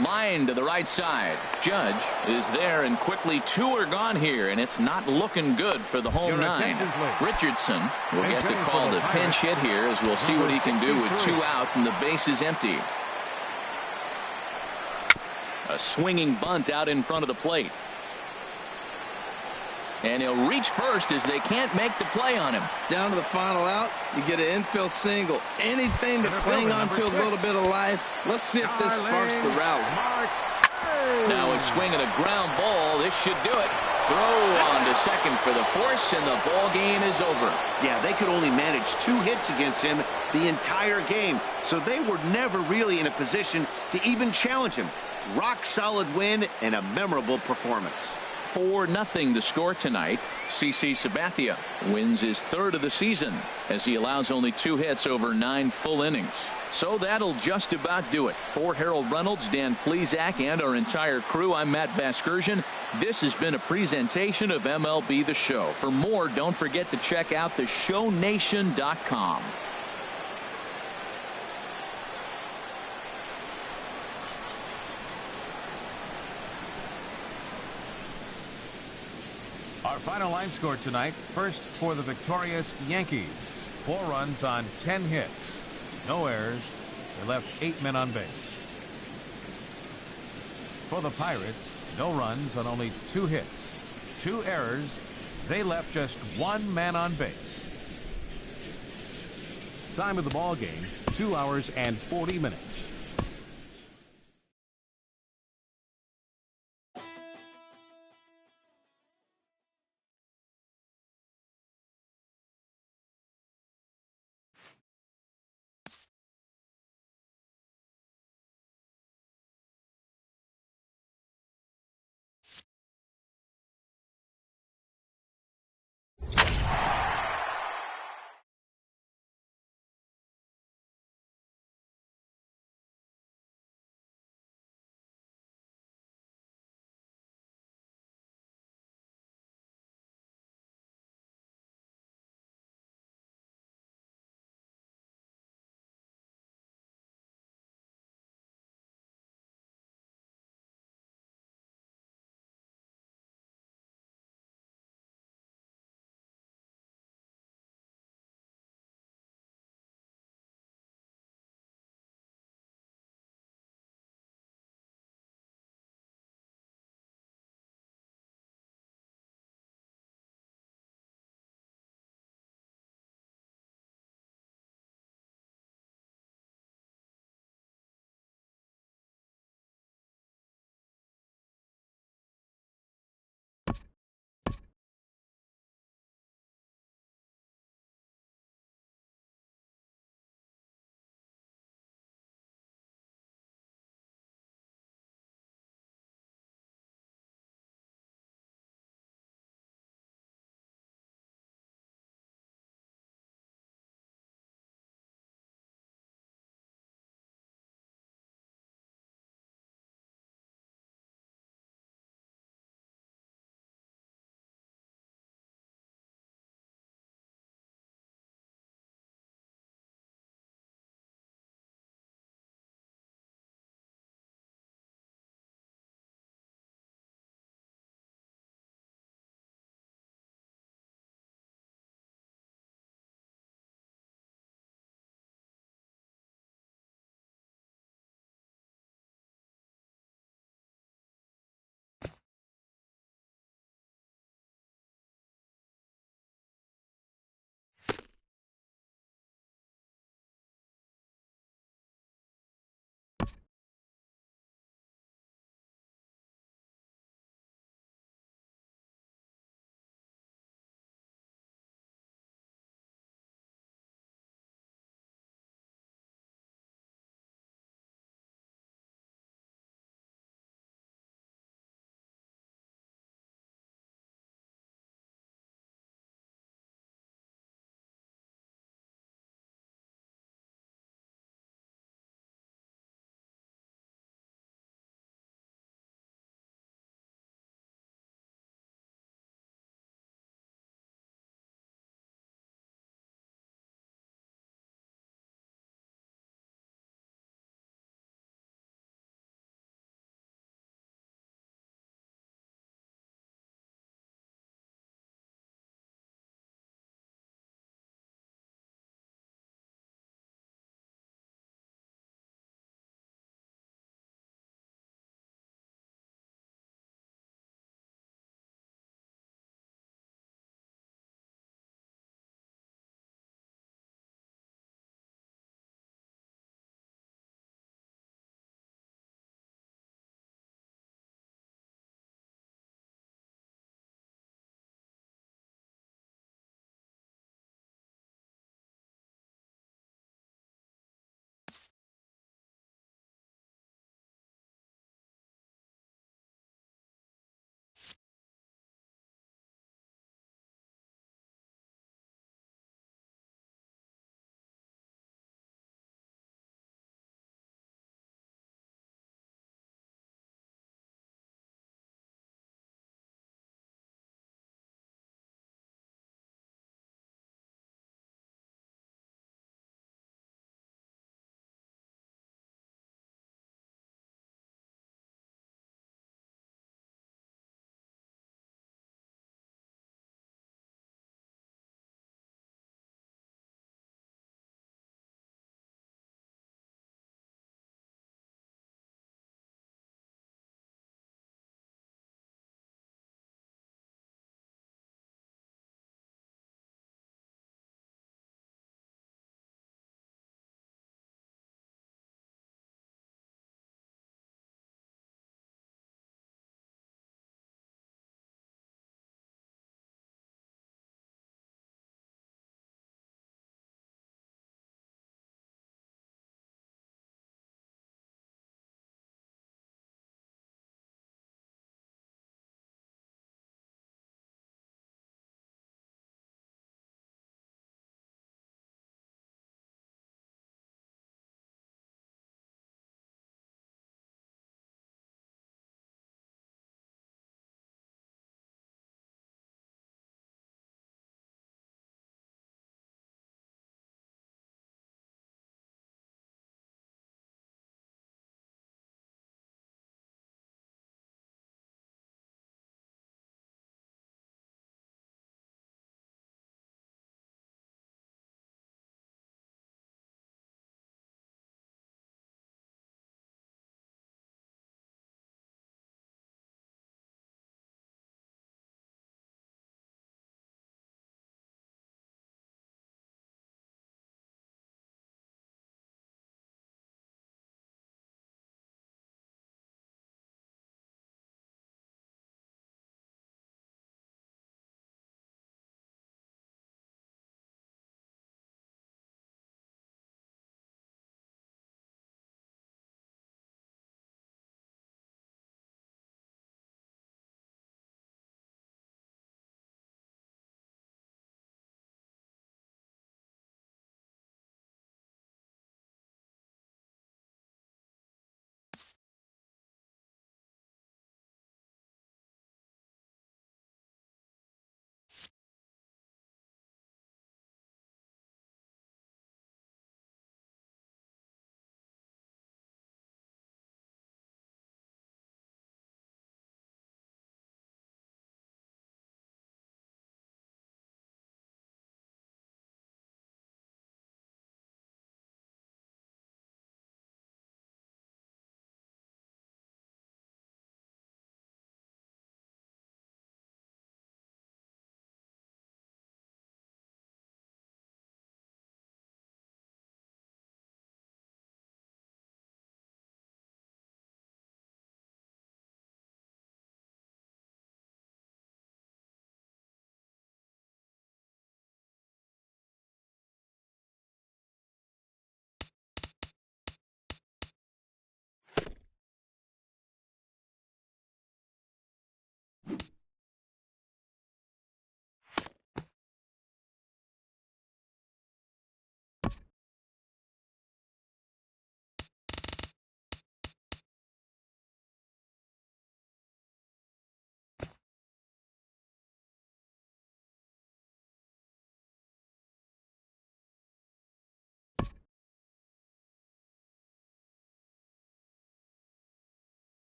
Line to the right side. Judge is there, and quickly 2 are gone here, and it's not looking good for the home 9. Richardson will get the call to pinch hit here, as we'll see what he can do with 2 out and the base is empty. A swinging bunt out in front of the plate. And he'll reach first as they can't make the play on him. Down to the final out, you get an infield single. Anything to cling on to a little bit of life. Let's see if this sparks the rally. Now a swing and a ground ball. This should do it. Throw on to second for the force, and the ball game is over. Yeah, they could only manage 2 hits against him the entire game, so they were never really in a position to even challenge him. Rock solid win and a memorable performance. 4-0 the score tonight. CC Sabathia wins his 3rd of the season as he allows only 2 hits over 9 full innings. So that'll just about do it. For Harold Reynolds, Dan Plesac, and our entire crew, I'm Matt Vasgersian. This has been a presentation of MLB The Show. For more, don't forget to check out theshownation.com. Our final line score tonight. First for the victorious Yankees. 4 runs on 10 hits. No errors. They left 8 men on base. For the Pirates, no runs on only 2 hits. 2 errors. They left just 1 man on base. Time of the ball game, 2 hours and 40 minutes.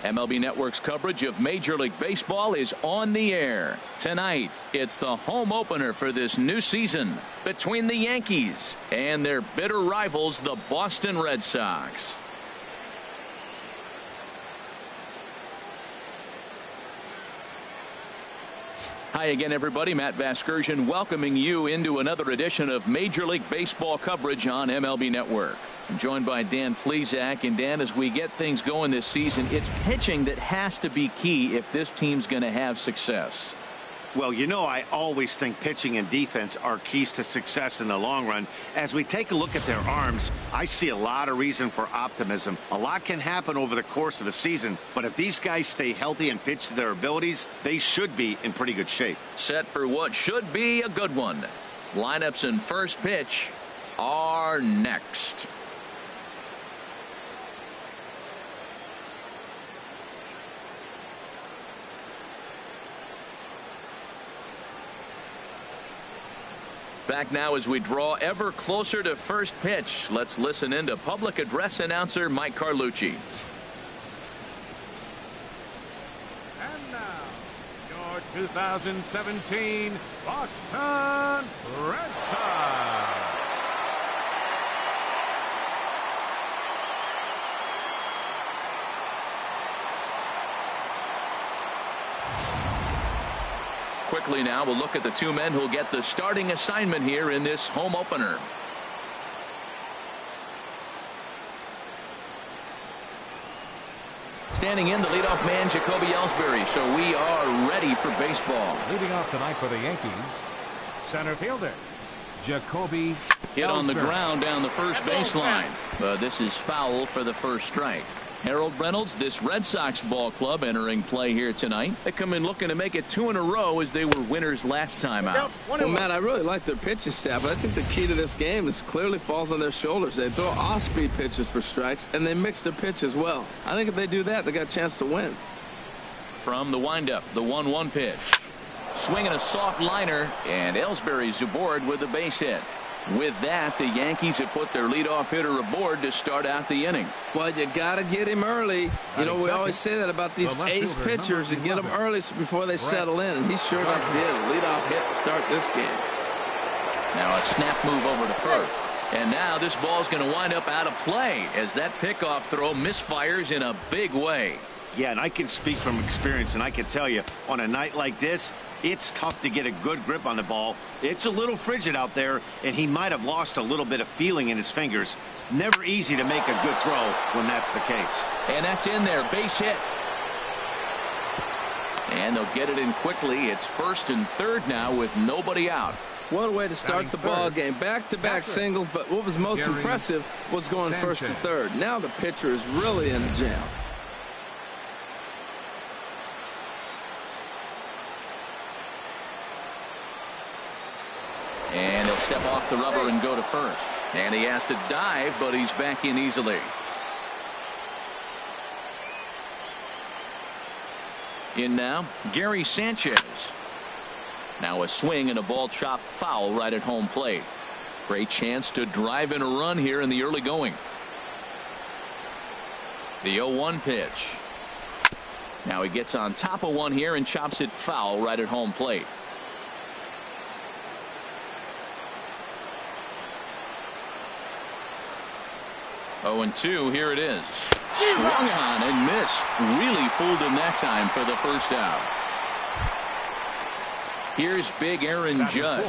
MLB Network's coverage of Major League Baseball is on the air. Tonight, it's the home opener for this new season between the Yankees and their bitter rivals, the Boston Red Sox. Hi again, everybody. Matt Vasgersian welcoming you into another edition of Major League Baseball coverage on MLB Network. I'm joined by Dan Plesac. And Dan, as we get things going this season, it's pitching that has to be key if this team's going to have success. Well, you know, I always think pitching and defense are keys to success in the long run. As we take a look at their arms, I see a lot of reason for optimism. A lot can happen over the course of a season, but if these guys stay healthy and pitch to their abilities, they should be in pretty good shape. Set for what should be a good one. Lineups and first pitch are next. Back now as we draw ever closer to first pitch. Let's listen in to public address announcer Mike Carlucci. And now, your 2017 Boston Red Sox. Quickly now, we'll look at the two men who'll get the starting assignment here in this home opener. Standing in, the leadoff man, Jacoby Ellsbury. So we are ready for baseball. Leading off tonight for the Yankees, center fielder Jacoby Hit Ellsbury. on the ground down the first baseline. This is foul for the first strike. Harold Reynolds, this Red Sox ball club entering play here tonight. They come in looking to make it 2 in a row as they were winners last time out. Well, Matt, I really like their pitching staff, but I think the key to this game is clearly falls on their shoulders. They throw off-speed pitches for strikes, and they mix their pitch as well. I think if they do that, they got a chance to win. From the windup, the 1-1 pitch. Swinging a soft liner, and Ellsbury's aboard with a base hit. With that, the Yankees have put their leadoff hitter aboard to start out the inning. Well, you got to get him early. You know, we always say that about these ace pitchers. You get them early before they settle in, and he sure enough did. Leadoff hit to start this game. Now a snap move over to first. And now this ball's going to wind up out of play as that pickoff throw misfires in a big way. Yeah, and I can speak from experience, and I can tell you, on a night like this, it's tough to get a good grip on the ball. It's a little frigid out there, and he might have lost a little bit of feeling in his fingers. Never easy to make a good throw when that's the case. And that's in there. Base hit. And they'll get it in quickly. It's first and third now with nobody out. What a way to start the ball game. Back-to-back singles, but what was most impressive was going first to third. Now the pitcher is really in a jam. And he'll step off the rubber and go to first. And he has to dive, but he's back in easily. In now, Gary Sanchez. Now a swing and a ball chopped foul right at home plate. Great chance to drive in a run here in the early going. The 0-1 pitch. Now he gets on top of one here and chops it foul right at home plate. Oh, and 2, here it is. Swung on and missed. Really fooled him that time for the first out. Here's big Aaron Judge.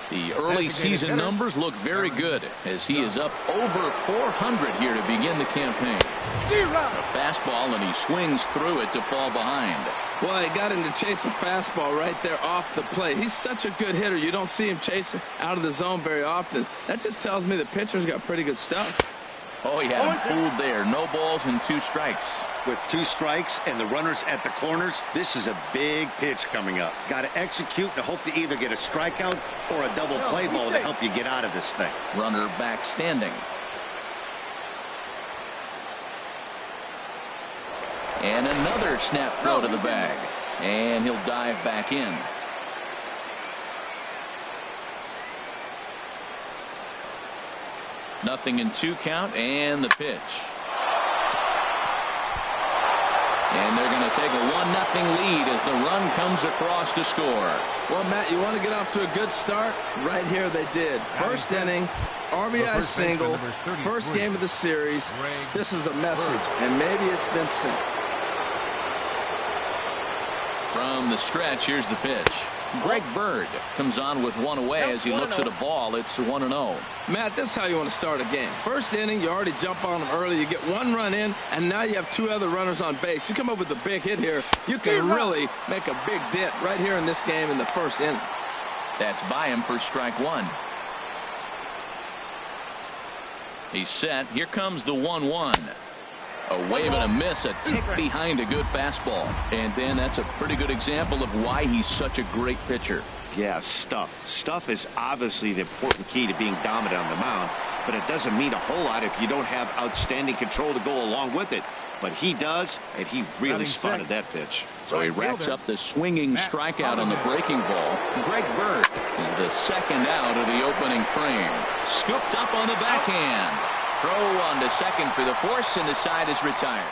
The early season numbers look very good as he is up over 400 here to begin the campaign. A fastball, and he swings through it to fall behind. Well, he got him to chase a fastball right there off the plate. He's such a good hitter. You don't see him chasing out of the zone very often. That just tells me the pitcher's got pretty good stuff. Oh, he had him fooled there. No balls and 2 strikes. With 2 strikes and the runners at the corners, this is a big pitch coming up. Got to execute to hope to either get a strikeout or a double play ball to help you get out of this thing. Runner back standing. And another snap throw to the bag. And he'll dive back in. Nothing in 2 count, and the pitch. And they're going to take a 1-0 lead as the run comes across to score. Well, Matt, you want to get off to a good start? Right here they did. First inning, RBI single, first game of the series. This is a message, and maybe it's been sent. From the stretch, here's the pitch. Greg Bird comes on with one away as he looks at a ball. It's 1-0. Matt, this is how you want to start a game. First inning, you already jump on them early. You get one run in, and now you have two other runners on base. You come up with a big hit here, you can really make a big dent right here in this game in the first inning. That's by him for strike one. He's set. Here comes the 1-1. A wave and a miss, a tick behind a good fastball. And then that's a pretty good example of why he's such a great pitcher. Yeah, stuff. Stuff is obviously the important key to being dominant on the mound, but it doesn't mean a whole lot if you don't have outstanding control to go along with it. But he does, and he really spotted that pitch. So he racks up the swinging strikeout on the breaking ball. Greg Bird is the second out of the opening frame. Scooped up on the backhand. Throw on to second for the force, and the side is retired.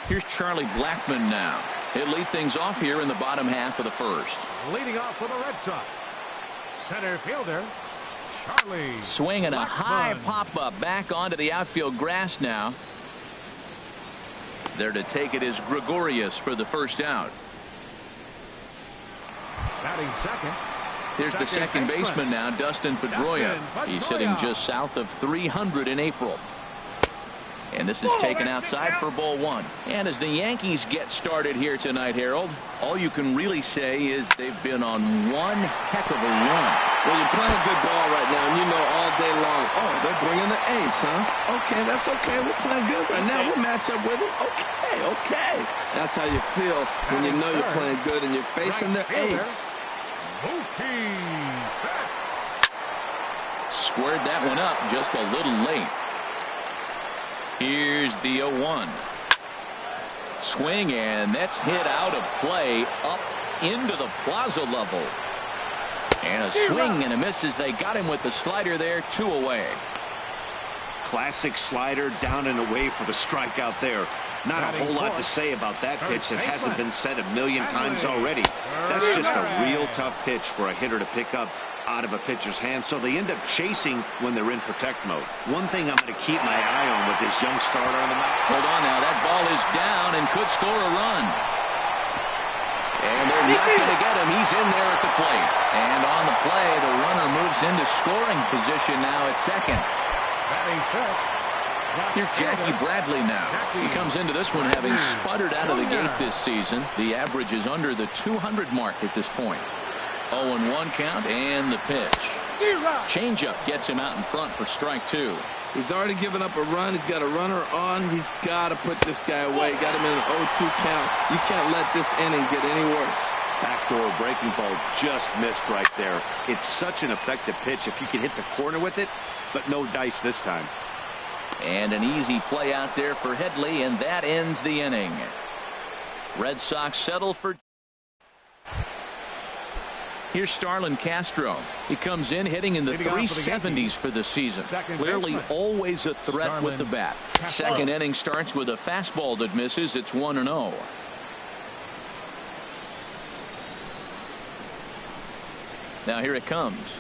Here's Charlie Blackmon now. He'll lead things off here in the bottom half of the first. Leading off for the Red Sox, center fielder Charlie. Swinging a high pop-up back onto the outfield grass now. There to take it is Gregorius for the first out. Batting second. Here's the second baseman now, Dustin Pedroia. He's hitting just south of 300 in April. And this is taken outside for ball one. And as the Yankees get started here tonight, Harold, all you can really say is they've been on one heck of a run. Well, you're playing good ball right now, and you know all day long, oh, they're bringing the ace, huh? Okay, that's okay. We're playing good right now. We'll match up with them. Okay. That's how you feel when you know you're playing good and you're facing the ace. Squared that one up just a little late. Here's the 0-1. Swing, and that's hit out of play up into the plaza level. And a swing and a miss as they got him with the slider there, 2 away. Classic slider down and away for the strikeout there. Not a whole lot to say about that pitch that hasn't been said a million times already. That's just a real tough pitch for a hitter to pick up out of a pitcher's hand, so they end up chasing when they're in protect mode. One thing I'm going to keep my eye on with this young starter on the mound. Hold on now, that ball is down and could score a run. And they're not going to get him. He's in there at the plate. And on the play, the runner moves into scoring position now at second. Here's Jackie Bradley now. He comes into this one having sputtered out of the gate this season. The average is under the 200 mark at this point. 0-1 count and the pitch. Changeup gets him out in front for strike two. He's already given up a run. He's got a runner on. He's got to put this guy away. Got him in an 0-2 count. You can't let this inning get any worse. Backdoor breaking ball just missed right there. It's such an effective pitch if you can hit the corner with it, but no dice this time. And an easy play out there for Headley, and that ends the inning. Red Sox settle for. Here's Starlin Castro. He comes in hitting in the 370s for the season. Clearly always a threat with the bat. Second inning starts with a fastball that misses. It's 1-0. Now here it comes.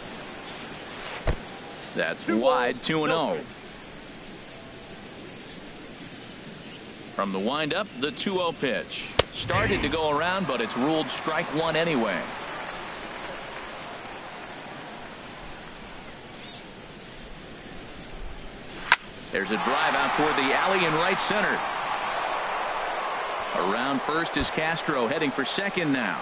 That's wide, 2-0. From the windup, the 2-0 pitch. Started to go around, but it's ruled strike one anyway. There's a drive out toward the alley in right center. Around first is Castro, heading for second now.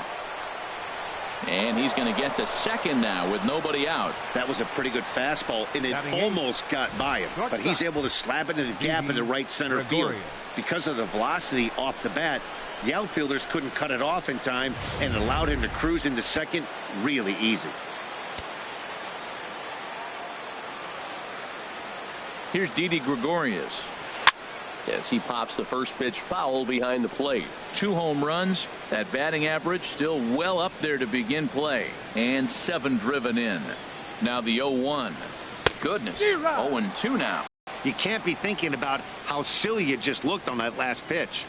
And he's going to get to second now with nobody out. That was a pretty good fastball, and it almost got by him. But he's able to slap it in the gap in the right center field. Because of the velocity off the bat, the outfielders couldn't cut it off in time, and it allowed him to cruise into second really easy. Here's Didi Gregorius. Yes, he pops the first pitch foul behind the plate. 2 home runs. That batting average still well up there to begin play. And 7 driven in. Now the 0-1. Goodness. 0-2 now. You can't be thinking about how silly you just looked on that last pitch.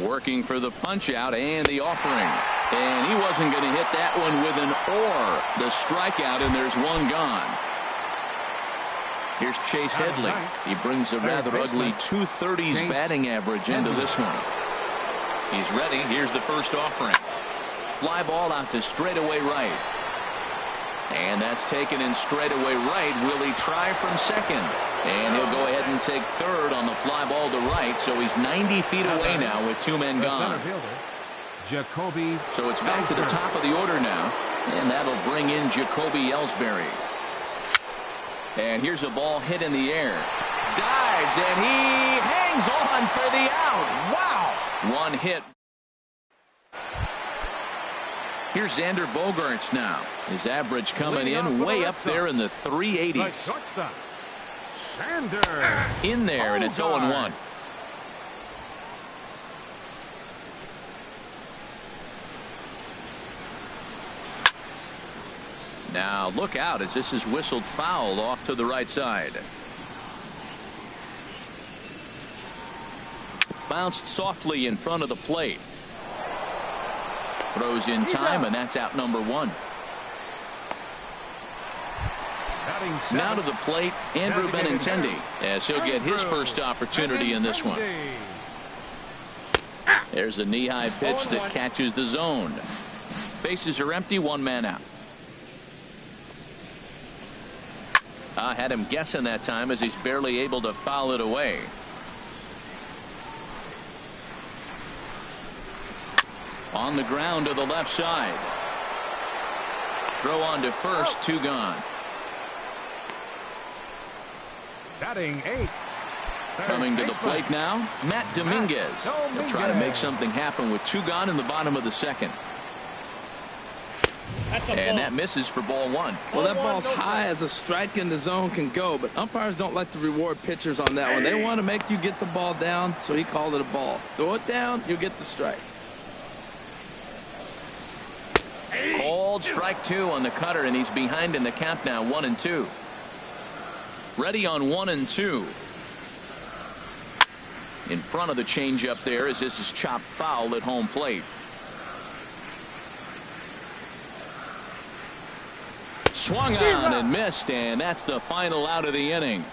Working for the punch out and the offering. And he wasn't going to hit that one with an or. The strikeout, and there's one gone. Here's Chase Headley. He brings a rather ugly 230s batting average into this one. He's ready. Here's the first offering. Fly ball out to straightaway right. And that's taken in straightaway right. Will he try from second? And he'll go ahead and take third on the fly ball to right. So he's 90 feet away now with two men gone. So it's back to the top of the order now. And that'll bring in Jacoby Ellsbury. And here's a ball hit in the air. Dives, and he hangs on for the out. Wow. One hit. Here's Xander Bogaerts now. His average coming in way up there in the 380s. In there, and it's 0-1. Now look out as this is whistled foul off to the right side. Bounced softly in front of the plate. Throws in time, and that's out number one. Now to the plate, Andrew Benintendi, as he'll get his first opportunity in this one. There's a knee-high pitch that catches the zone. Bases are empty, one man out. I had him guessing that time as he's barely able to foul it away. On the ground to the left side. Throw on to first, two gone. Batting eight. Coming to the plate now, Matt Dominguez. He'll try to make something happen with two gone in the bottom of the second. And that misses for ball one. Well, that ball's high as a strike in the zone can go, but umpires don't like to reward pitchers on that one. They want to make you get the ball down, so he called it a ball. Throw it down, you get the strike. Called strike two on the cutter, and he's behind in the count now, 1-2. Ready on 1-2. In front of the changeup there as this is chopped foul at home plate. Swung on and missed, and that's the final out of the inning.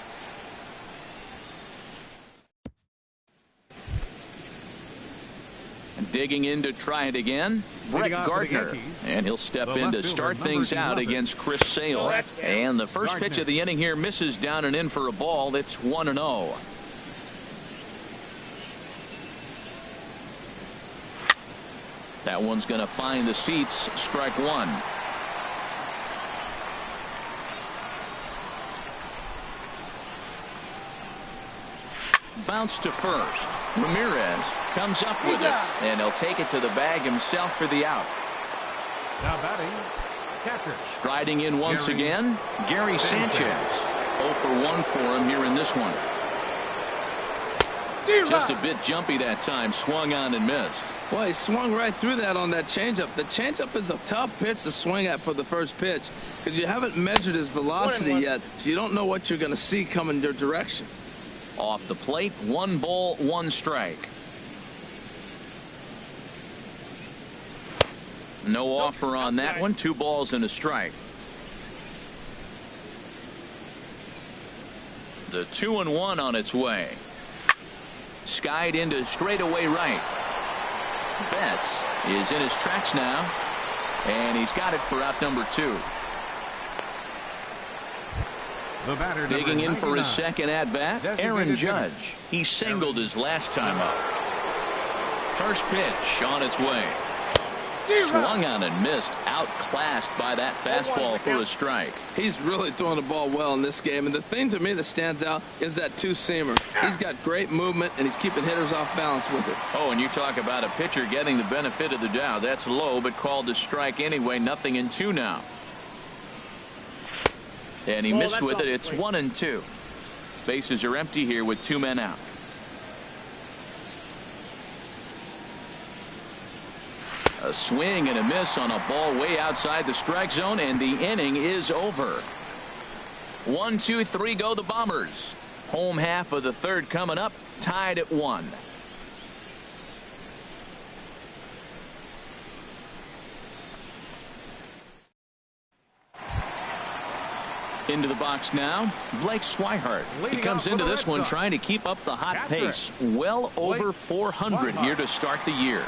Digging in to try it again, Brett Gardner, and he'll step in to start things out against Chris Sale. And the first pitch of the inning here misses down and in for a ball. It's 1-0. That one's going to find the seats. Strike one. Bounce to first. Ramirez comes up with it, and he'll take it to the bag himself for the out. Now batting, catcher. Striding in once again, Gary Sanchez. 0 for 1 for him here in this one. Just a bit jumpy that time. Swung on and missed. Well, he swung right through that on that changeup. The changeup is a tough pitch to swing at for the first pitch because you haven't measured his velocity yet, so you don't know what you're going to see coming your direction. Off the plate, 1 ball, 1 strike. No offer on that one. 2 balls and a strike. The 2-1 on its way. Skied into straightaway right. Betts is in his tracks now, and he's got it for out number 2. Digging in for his second at-bat, Aaron Judge. He singled his last time up. First pitch on its way. Swung on and missed. Outclassed by that fastball for a strike. He's really throwing the ball well in this game, and the thing to me that stands out is that two-seamer. He's got great movement, and he's keeping hitters off balance with it. Oh, and you talk about a pitcher getting the benefit of the doubt. That's low, but called a strike anyway. 0-2 now. And he missed with it. It's 1-2. Bases are empty here with 2 men out. A swing and a miss on a ball way outside the strike zone, and the inning is over. 1, 2, 3 go the Bombers. Home half of the third coming up, tied at 1. Into the box now, Blake Swihart. He comes into this one trying to keep up the hot pace. Well over 400 here to start the year.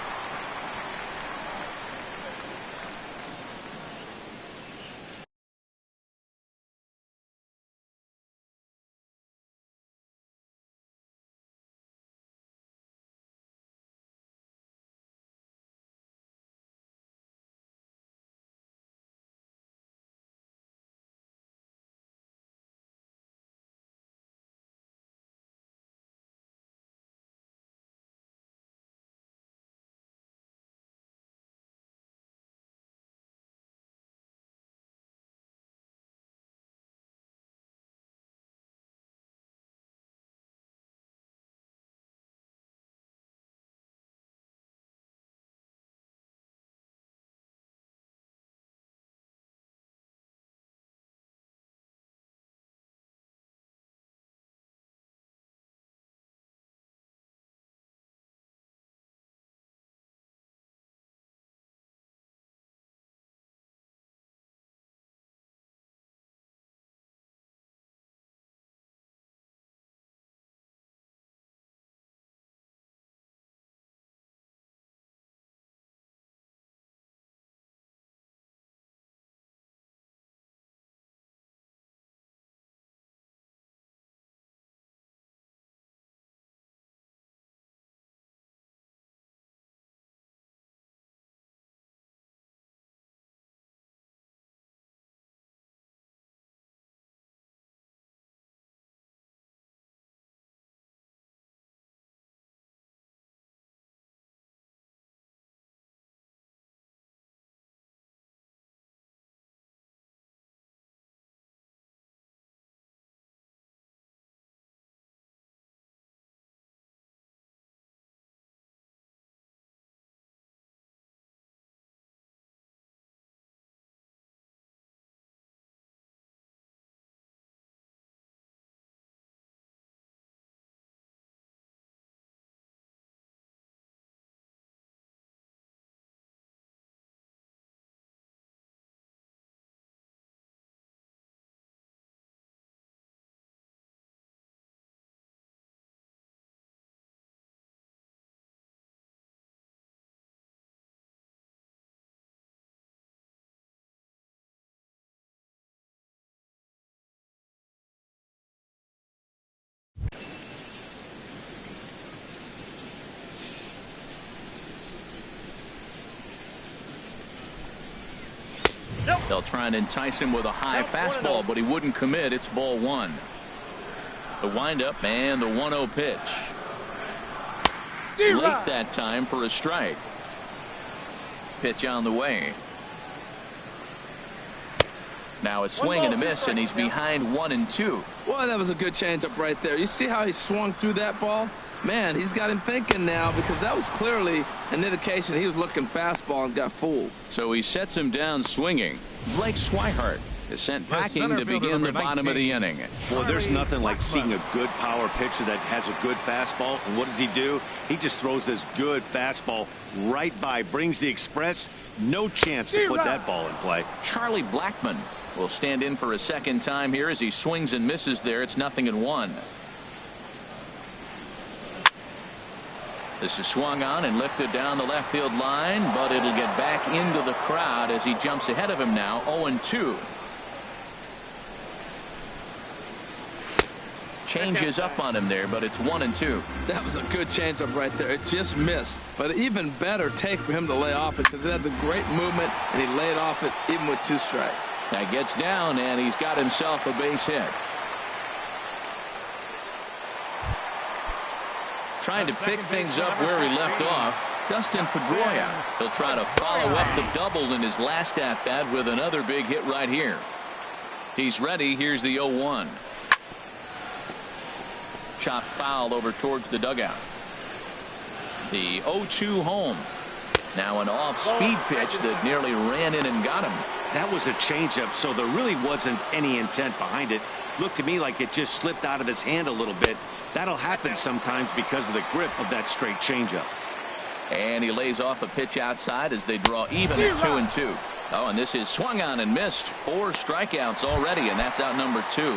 They'll try and entice him with a high fastball, but he wouldn't commit. It's ball 1. The windup and the 1-0 pitch. Late that time for a strike. Pitch on the way. Now a swing and a miss, and he's behind 1-2. Well, that was a good changeup right there. You see how he swung through that ball? Man, he's got him thinking now, because that was clearly an indication he was looking fastball and got fooled. So he sets him down swinging. Blake Swihart is sent packing to begin the bottom of the inning. Well, there's nothing like seeing a good power pitcher that has a good fastball. And what does he do? He just throws this good fastball right by, brings the express. No chance to put that ball in play. Charlie Blackmon will stand in for a second time here as he swings and misses there. It's 0-1. This is swung on and lifted down the left field line, but it'll get back into the crowd as he jumps ahead of him now. 0-2. Changes up on him there, but it's 1-2. That was a good changeup right there. It just missed, but even better take for him to lay off it, because it had the great movement and he laid off it even with 2 strikes. That gets down, and he's got himself a base hit. Trying to pick things up where he left off, Dustin Pedroia. He'll try to follow up the double in his last at-bat with another big hit right here. He's ready. Here's the 0-1. Chopped foul over towards the dugout. The 0-2 home. Now an off-speed pitch that nearly ran in and got him. That was a changeup, so there really wasn't any intent behind it. Looked to me like it just slipped out of his hand a little bit. That'll happen sometimes because of the grip of that straight changeup. And he lays off a pitch outside as they draw even at 2-2. Oh, and this is swung on and missed. 4 strikeouts already, and that's out number 2.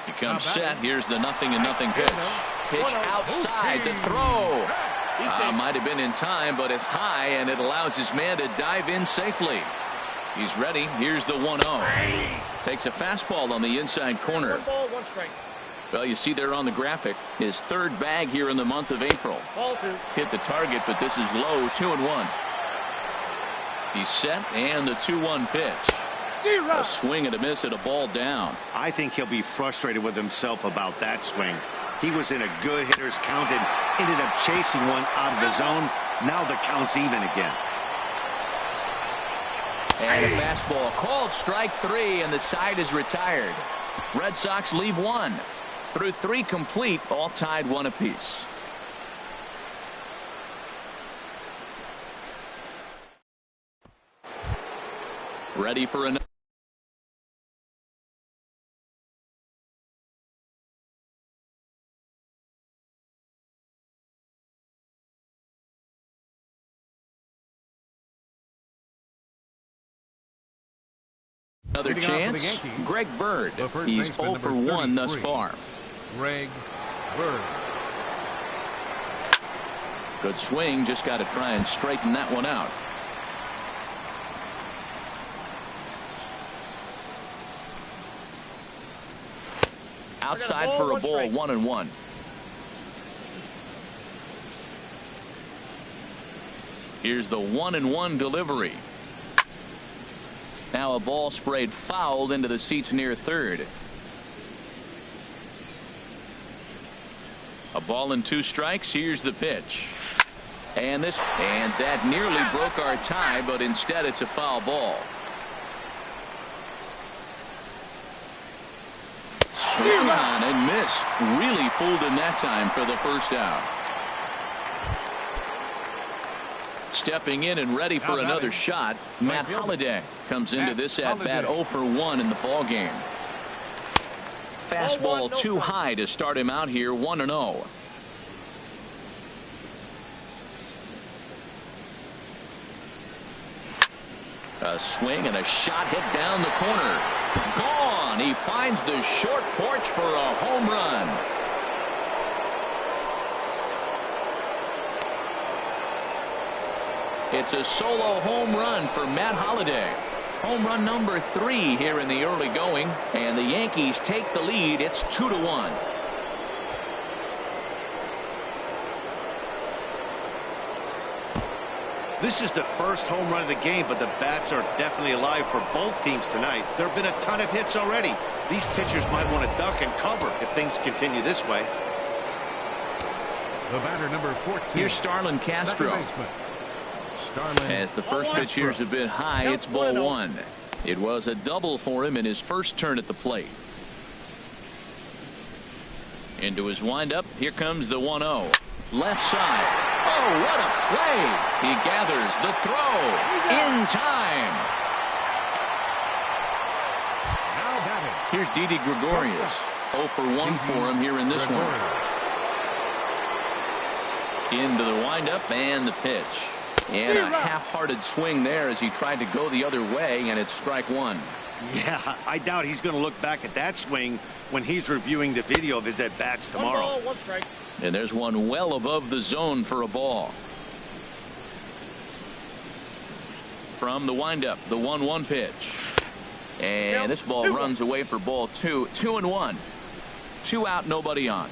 He comes set. Here's the 0-0 pitch. Pitch outside. The throw. Might have been in time, but it's high, and it allows his man to dive in safely. He's ready. Here's the 1-0. Takes a fastball on the inside corner. 1 ball, 1 strike. Well, you see there on the graphic, his 3rd bag here in the month of April. Ball 2. Hit the target, but this is low, 2-1. He's set, and the 2-1 pitch. A swing and a miss at a ball down. I think he'll be frustrated with himself about that swing. He was in a good hitter's count and ended up chasing one out of the zone. Now the count's even again. And a fastball called strike 3, and the side is retired. Red Sox leave 1. Through 3 complete, all tied 1 apiece. Ready for another. Another chance. Greg Bird. He's 0 for 1 thus far. Greg Bird. Good swing. Just got to try and straighten that one out. Outside for a ball, 1-1. Here's the 1-1 delivery. Now a ball sprayed fouled into the seats near third. A ball and 2 strikes. Here's the pitch. And that nearly broke our tie, but instead it's a foul ball. Swung on and missed. Really fooled him that time for the first out. Stepping in and ready for another shot, Matt Holliday comes into this at bat 0 for 1 in the ball game. Fastball too high to start him out here, 1-0. A swing and a shot hit down the corner. Gone. He finds the short porch for a home run. It's a solo home run for Matt Holliday. Home run number 3 here in the early going, and the Yankees take the lead. It's 2-1. This is the first home run of the game, but the bats are definitely alive for both teams tonight. There have been a ton of hits already. These pitchers might want to duck and cover if things continue this way. The batter, number 14. Here's Starlin Castro. As the first pitch here is a bit high, it's ball 1. It was a double for him in his first turn at the plate. Into his windup, here comes the 1-0. Left side. Oh, what a play! He gathers the throw in time. Here's Didi Gregorius. 0 for 1 for him here in this one. Into the windup and the pitch. And a half-hearted swing there as he tried to go the other way, and it's strike 1. Yeah, I doubt he's going to look back at that swing when he's reviewing the video of his at-bats tomorrow. 1 ball, 1 strike. And there's one well above the zone for a ball. From the windup, the 1-1 pitch. And this ball runs away for ball 2. 2-1. 2 out, nobody on.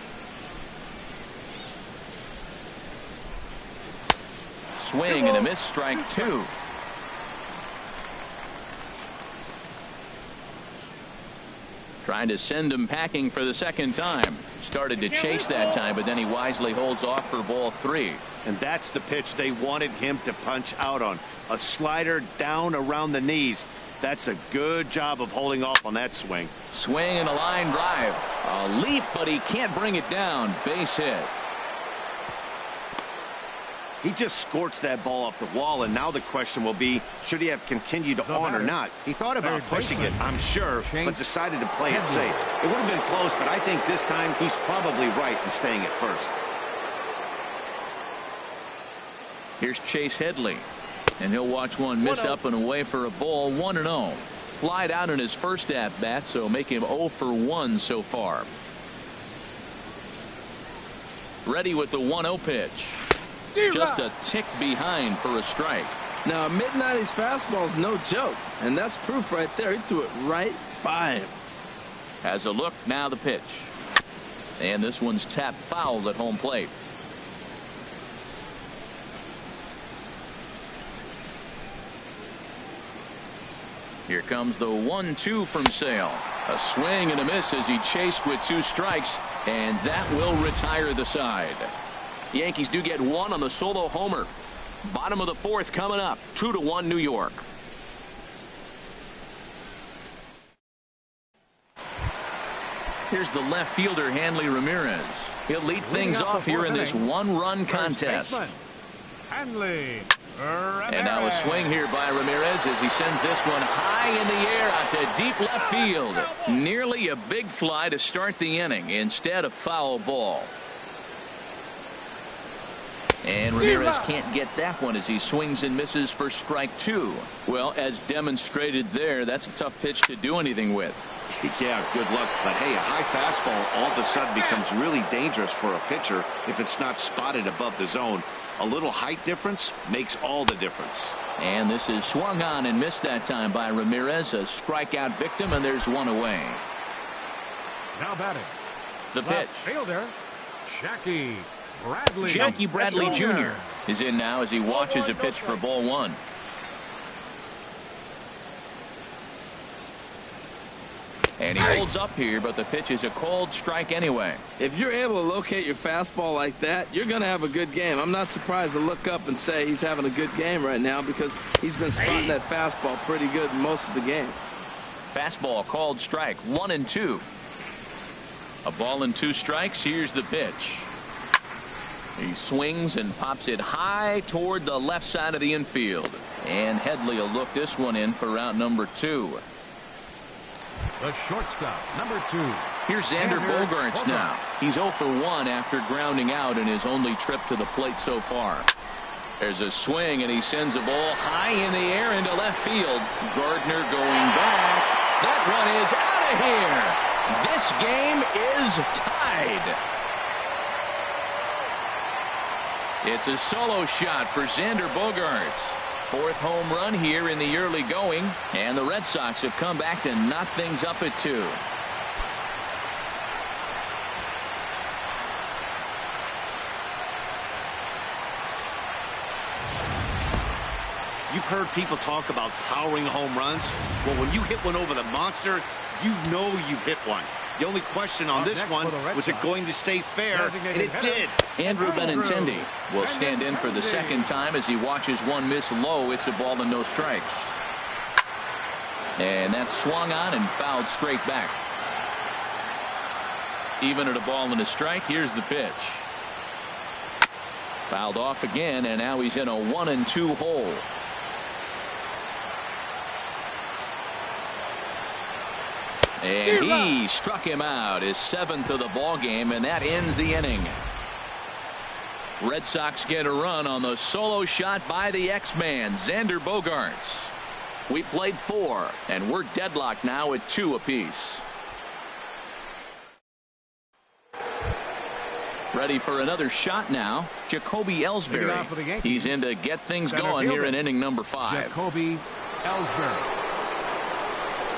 Swing and a miss, strike 2. Trying to send him packing for the second time. Started to chase that time, but then he wisely holds off for ball 3. And that's the pitch they wanted him to punch out on. A slider down around the knees. That's a good job of holding off on that swing. Swing and a line drive. A leap, but he can't bring it down. Base hit. He just scorched that ball off the wall, and now the question will be, should he have continued on or not? He thought about pushing it, I'm sure, but decided to play it safe. It would have been close, but I think this time he's probably right in staying at first. Here's Chase Headley, and he'll watch one miss up and away for a ball. 1-0. Flied out in his first at-bat, so make him 0 for 1 so far. Ready with the 1-0 pitch. Just a tick behind for a strike. Now, a mid-90s fastball is no joke, and that's proof right there. He threw it right by him. Has a look, now the pitch. And this one's tapped foul at home plate. Here comes the 1-2 from Sale. A swing and a miss as he chased with 2 strikes, and that will retire the side. Yankees do get one on the solo homer. Bottom of the 4th coming up. 2-1 New York. Here's the left fielder, Hanley Ramirez. He'll lead things off here in this 1-run contest. Hanley Ramirez. And now a swing here by Ramirez as he sends this one high in the air out to deep left field. Nearly a big fly to start the inning. Instead, a foul ball. And Ramirez can't get that one as he swings and misses for strike 2. Well, as demonstrated there, that's a tough pitch to do anything with. Yeah, good luck. But hey, a high fastball all of a sudden becomes really dangerous for a pitcher if it's not spotted above the zone. A little height difference makes all the difference. And this is swung on and missed that time by Ramirez. A strikeout victim, and there's one away. Now batting. The pitch. Fielder, Jackie Bradley Jr. is in now as he watches a pitch for ball 1. And he holds up here, but the pitch is a called strike anyway. If you're able to locate your fastball like that, you're going to have a good game. I'm not surprised to look up and say he's having a good game right now because he's been spotting that fastball pretty good most of the game. Fastball called strike. 1-2. A ball and 2 strikes. Here's the pitch. He swings and pops it high toward the left side of the infield. And Headley will look this one in for route number 2. The shortstop, number 2. Here's Xander Bogaerts now. He's 0 for 1 after grounding out in his only trip to the plate so far. There's a swing, and he sends a ball high in the air into left field. Gardner going back. That run is out of here. This game is tied. It's a solo shot for Xander Bogaerts. 4th home run here in the early going, and the Red Sox have come back to knock things up at 2. You've heard people talk about towering home runs. Well, when you hit one over the monster, you know you've hit one. The only question on this one, was it going to stay fair? And it did. Andrew Benintendi will stand in for the second time as he watches one miss low. It's a ball and no strikes. And that's swung on and fouled straight back. Even at a ball and a strike, here's the pitch. Fouled off again, and now he's in a 1-2 hole. And he struck him out, his 7th of the ball game, and that ends the inning. Red Sox get a run on the solo shot by the X-Man, Xander Bogaerts. We played 4, and we're deadlocked now at 2 apiece. Ready for another shot now, Jacoby Ellsbury. He's in to get things going here in inning number 5. Jacoby Ellsbury.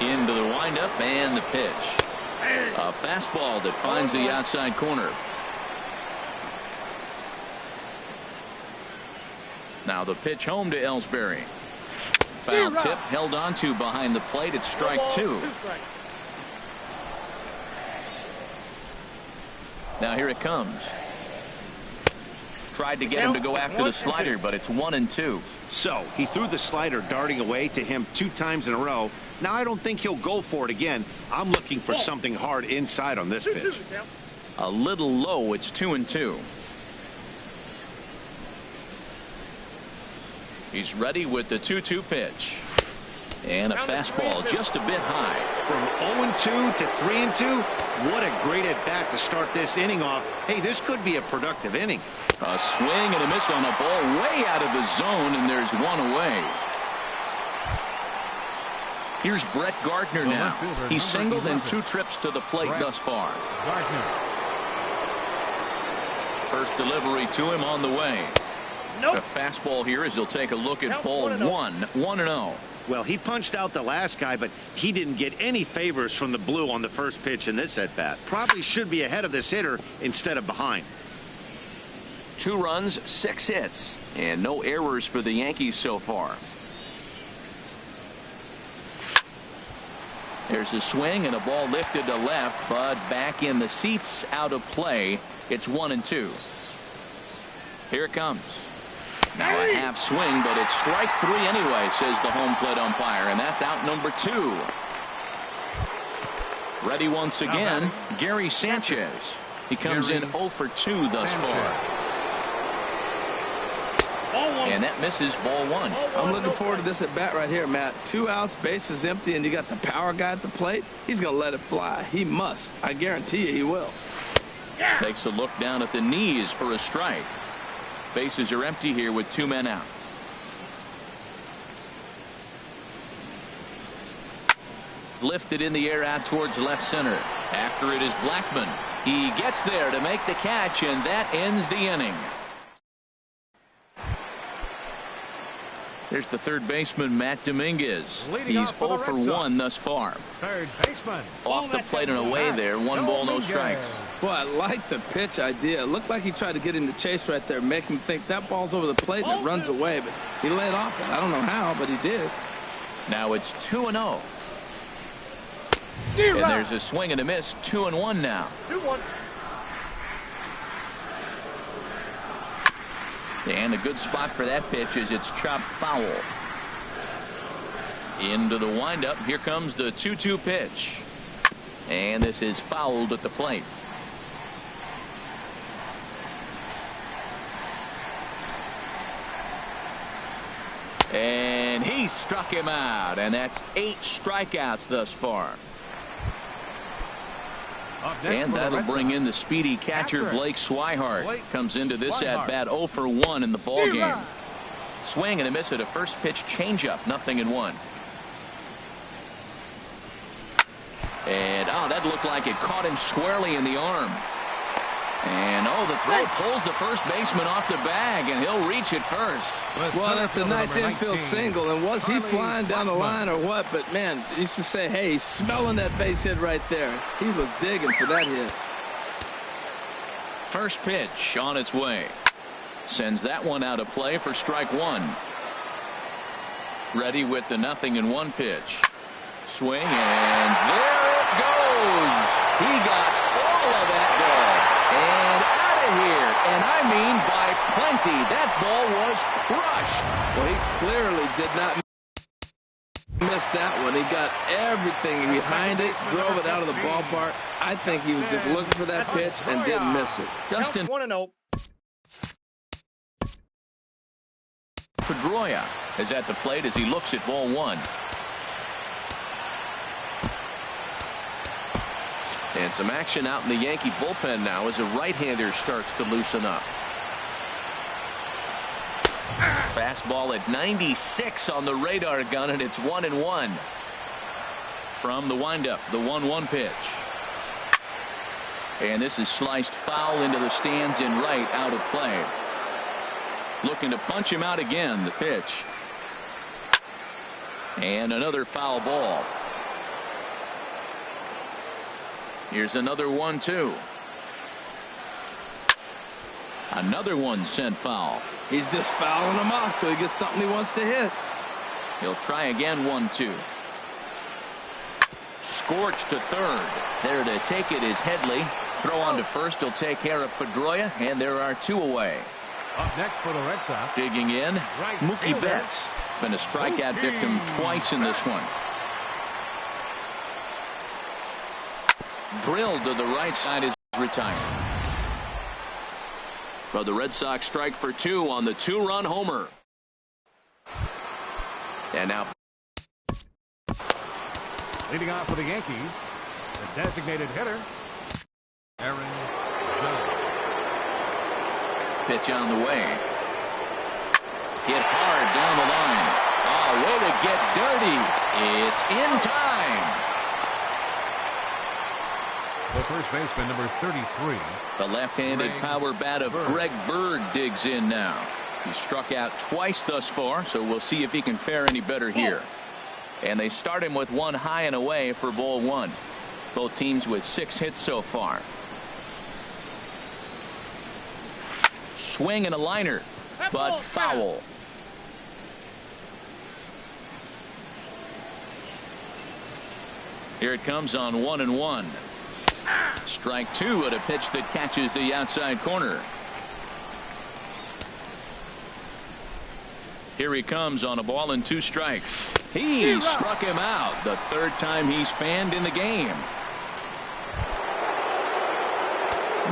Into the windup and the pitch. A fastball that finds the outside corner. Now the pitch home to Ellsbury. Foul tip held onto behind the plate at strike 2. Now here it comes. Tried to get him to go after the slider, but it's 1-2. So he threw the slider darting away to him 2 times in a row. Now I don't think he'll go for it again. I'm looking for something hard inside on this pitch. A little low. It's 2-2. He's ready with the 2-2 pitch. And a fastball just a bit high. From 0-2 to 3-2, what a great at-bat to start this inning off. Hey, this could be a productive inning. A swing and a miss on a ball way out of the zone, and there's one away. Here's Brett Gardner now. He's singled in 2 trips to the plate thus far. First delivery to him on the way. A fastball here as he'll take a look at ball 1-0. Well, he punched out the last guy, but he didn't get any favors from the blue on the first pitch in this at-bat. Probably should be ahead of this hitter instead of behind. 2 runs, 6 hits, and no errors for the Yankees so far. There's a swing and a ball lifted to left, but back in the seats, out of play. It's 1-2. Here it comes. Now a half swing, but it's strike 3 anyway, says the home plate umpire, and that's out number 2. Ready once again, Gary Sanchez. He comes in 0 for 2 thus far. And that misses ball 1. I'm looking forward to this at bat right here, Matt. 2 outs, bases empty, and you got the power guy at the plate. He's going to let it fly. He must. I guarantee you he will. Takes a look down at the knees for a strike. Bases are empty here with 2 men out. Lifted in the air out towards left center. After it is Blackmon. He gets there to make the catch, and that ends the inning. There's the third baseman, Matt Dominguez. He's 0 for 1 thus far. Third baseman. Off the plate and away there. 1 ball, no strikes. Boy, I like the pitch idea. It looked like he tried to get into chase right there, make him think that ball's over the plate and it runs away, but he laid off it. I don't know how, but he did. Now it's 2-0. And there's a swing and a miss. 2-1 now. 2-1. And a good spot for that pitch is it's chopped foul. Into the windup. Here comes the 2-2 pitch. And this is fouled at the plate. And he struck him out. And that's 8 strikeouts thus far. And that'll bring in the speedy catcher Blake Swihart. Comes into this at bat 0 for 1 in the ball game. Swing and a miss at a first pitch changeup. 0-1. And that looked like it caught him squarely in the arm. And the throw pulls the first baseman off the bag, and he'll reach it first. Well, that's a nice infield single. And was he flying down the line or what? But, man, you should say, hey, he's smelling that base hit right there. He was digging for that hit. First pitch on its way. Sends that one out of play for strike 1. Ready with the 0-1 pitch. Swing, and there it goes. He got all of that ball. And out of here. And I mean by plenty. That ball was crushed. Well, he clearly did not miss that one. He got everything behind it, drove it out of the ballpark. I think he was just looking for that pitch and didn't miss it. Dustin Pedroia is at the plate as he looks at ball 1. And some action out in the Yankee bullpen now as a right-hander starts to loosen up. Fastball at 96 on the radar gun, and it's 1-1. From the windup, the 1-1 pitch. And this is sliced foul into the stands in right, out of play. Looking to punch him out again, the pitch. And another foul ball. Here's another 1-2. Another one sent foul. He's just fouling them off till he gets something he wants to hit. He'll try again. 1-2. Scorched to third. There to take it is Headley. Throw on to first. He'll take care of Pedroia, and there are 2 away. Up next for the Red Sox. Digging in, Mookie Betts. Been a strikeout victim twice in this one. Drilled to the right side is retired. For the Red Sox, strike for 2 on the 2-run homer. And now Leading off for the Yankees, the designated hitter, Aaron Judge. Pitch on the way. Hit hard down the line. Oh, way to get dirty. It's in time. The first baseman, number 33. The left-handed power bat of Greg Bird digs in now. He struck out twice thus far, so we'll see if he can fare any better here. And they start him with one high and away for ball one. Both teams with 6 hits so far. Swing and a liner, but foul. Here it comes on 1-1. Strike 2 at a pitch that catches the outside corner. Here he comes on a ball and 2 strikes. He struck him out, the 3rd time he's fanned in the game.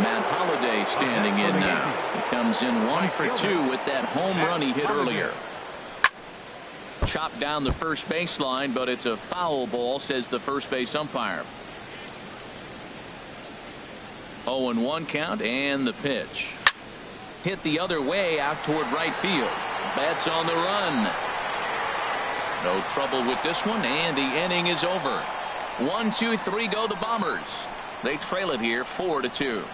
Matt Holliday standing in now. He comes in 1 for 2 with that home run he hit earlier. Chopped down the first baseline, but it's a foul ball, says the first base umpire. 0-1 count, and the pitch. Hit the other way out toward right field. Bats on the run. No trouble with this one, and the inning is over. 1, 2, 3 go the Bombers. They trail it here 4-2.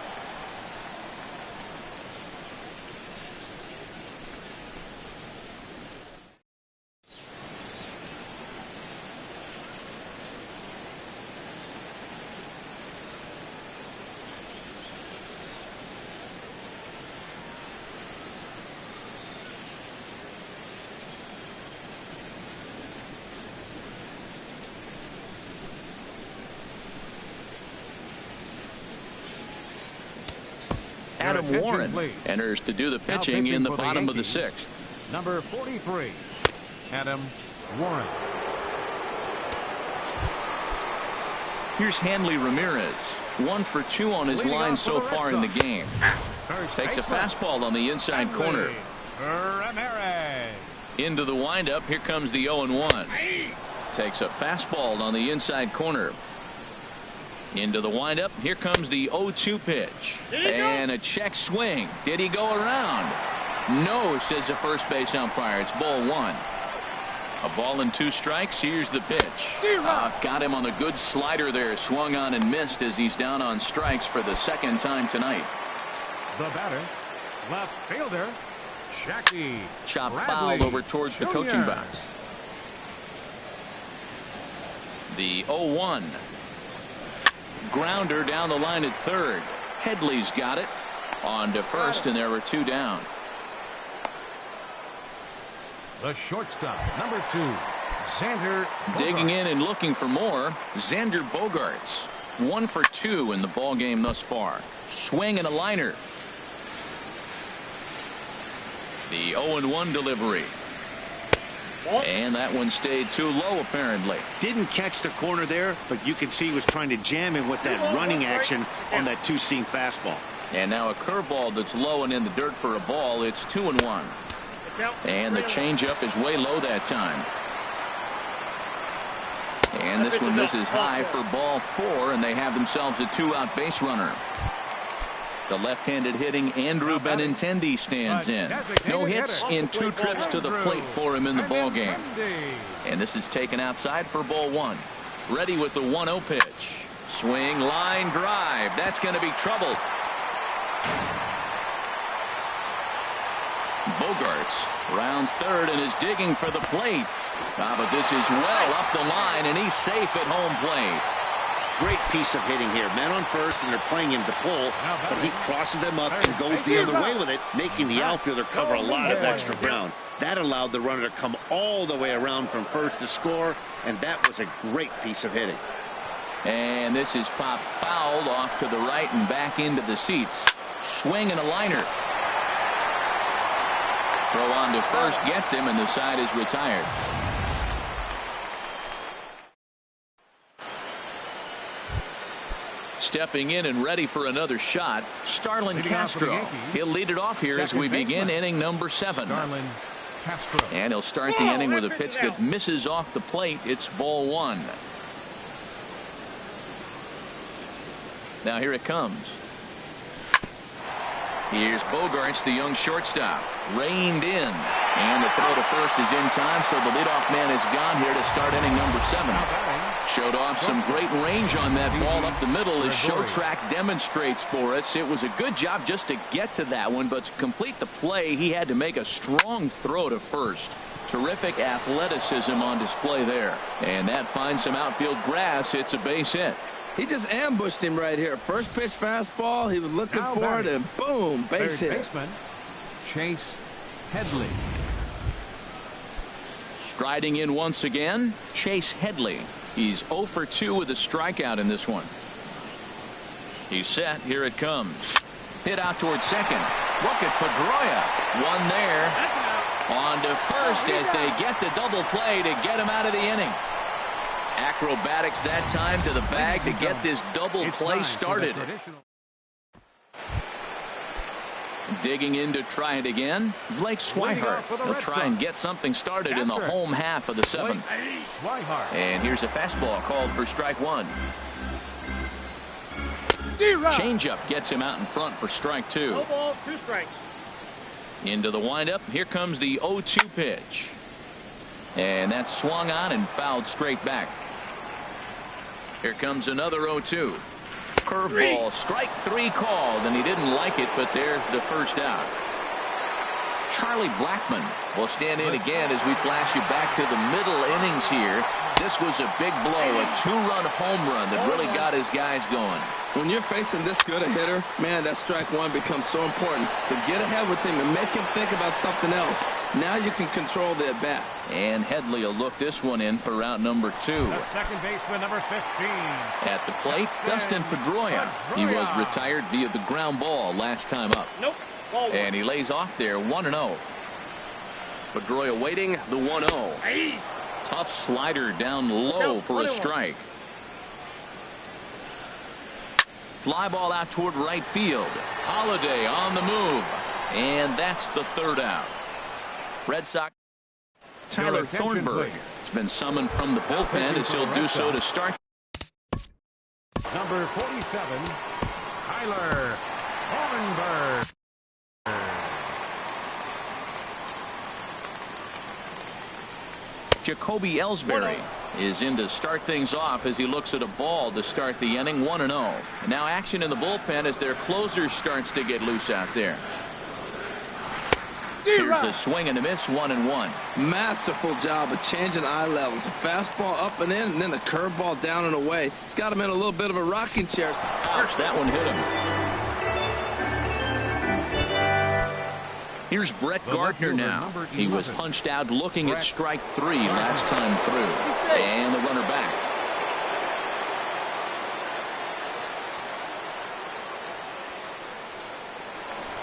Adam Warren enters to do the pitching in the bottom of the 6th. Number 43, Adam Warren. Here's Hanley Ramirez. 1 for 2 on his line so far in the game. Takes a fastball on the inside corner. Ramirez. Into the windup. Here comes the 0-1. Takes a fastball on the inside corner. Into the windup. Here comes the 0-2 pitch. And a check swing. Did he go around? No, says the first base umpire. It's ball 1. A ball and 2 strikes. Here's the pitch. Got him on the good slider there. Swung on and missed as he's down on strikes for the 2nd time tonight. The batter, left fielder, Jackie. Chop fouled over towards the coaching box. The 0-1. Grounder down the line at 3rd. Headley's got it. On to 1st, and there were 2 down. The shortstop, number 2, Xander Bogaerts. Digging in and looking for more, Xander Bogaerts. 1 for 2 in the ball game thus far. Swing and a liner. The 0-1 delivery. And that one stayed too low, apparently. Didn't catch the corner there, but you can see he was trying to jam him with that running action on that 2-seam fastball. And now a curveball that's low and in the dirt for a ball. It's 2-1. And the changeup is way low that time. And this one misses high for ball 4, and they have themselves a 2-out base runner. The left-handed hitting Andrew Benintendi stands in. No hits in 2 trips to the plate for him in the ball game. And this is taken outside for ball 1. Ready with the 1-0 pitch. Swing, line drive. That's going to be trouble. Bogaerts rounds 3rd and is digging for the plate. But this is well up the line, and he's safe at home plate. Great piece of hitting here. Men on 1st, and they're playing him to pull, but he crosses them up and goes the other way with it, making the outfielder cover a lot of extra ground. That allowed the runner to come all the way around from 1st to score, and that was a great piece of hitting. And this is popped fouled off to the right and back into the seats. Swing and a liner. Throw on to 1st gets him, and the side is retired. Stepping in and ready for another shot, Starlin Castro. He'll lead it off here as we begin inning number 7. Starlin And he'll start the inning with a pitch that misses off the plate. It's ball one. Now here it comes. Here's Bogarts, the young shortstop, reined in, and the throw to first is in time, so the leadoff man is gone here to start inning number 7. Showed off some great range on that ball up the middle, as Show Track demonstrates for us. It was a good job just to get to that one, but to complete the play, he had to make a strong throw to first. Terrific athleticism on display there, and that finds some outfield grass. It's a base hit. He just ambushed him right here. First pitch fastball. He was looking for it, and boom, base hit. Baseman, Chase Headley. Striding in once again, Chase Headley. He's 0 for 2 with a strikeout in this one. He's set. Here it comes. Hit out toward second. Look at Pedroia. One there. On to first as they get the double play to get him out of the inning. Acrobatics that time to the bag to get this double play started. Digging in to try it again, Blake Swihart. He'll try and get something started in the home half of the 7th. And here's a fastball called for strike 1. Changeup gets him out in front for strike 2. No balls, 2 strikes. Into the windup. Here comes the 0-2 pitch. And that's swung on and fouled straight back. Here comes another 0-2. Curveball, strike 3 called, and he didn't like it, but there's the first out. Charlie Blackmon will stand in again as we flash you back to the middle innings here. This was a big blow, a 2-run home run that really got his guys going. When you're facing this good a hitter, man, that strike 1 becomes so important to get ahead with him and make him think about something else. Now you can control the at-bat. And Headley will look this one in for route number 2. The second baseman, number 15. At the plate, Dustin Pedroia. He was retired via the ground ball last time up. Nope. Ball 1. And he lays off there 1-0. Pedroia waiting the 1-0. Tough slider down low for a strike. Fly ball out toward right field. Holiday on the move. And that's the 3rd out. Red Sox. Tyler Thornburg has been summoned from the bullpen as he'll do so to start. Number 47, Tyler Thornburg. Jacoby Ellsbury is in to start things off as he looks at a ball to start the inning. 1-0. Now action in the bullpen as their closer starts to get loose out there. Here's a swing and a miss. 1-1. Masterful job of changing eye levels. A fastball up and in, and then a curveball down and away. It's got him in a little bit of a rocking chair. Ouch, that one hit him. Here's Brett Gardner now. He was punched out looking at strike 3 last time through. And the runner back.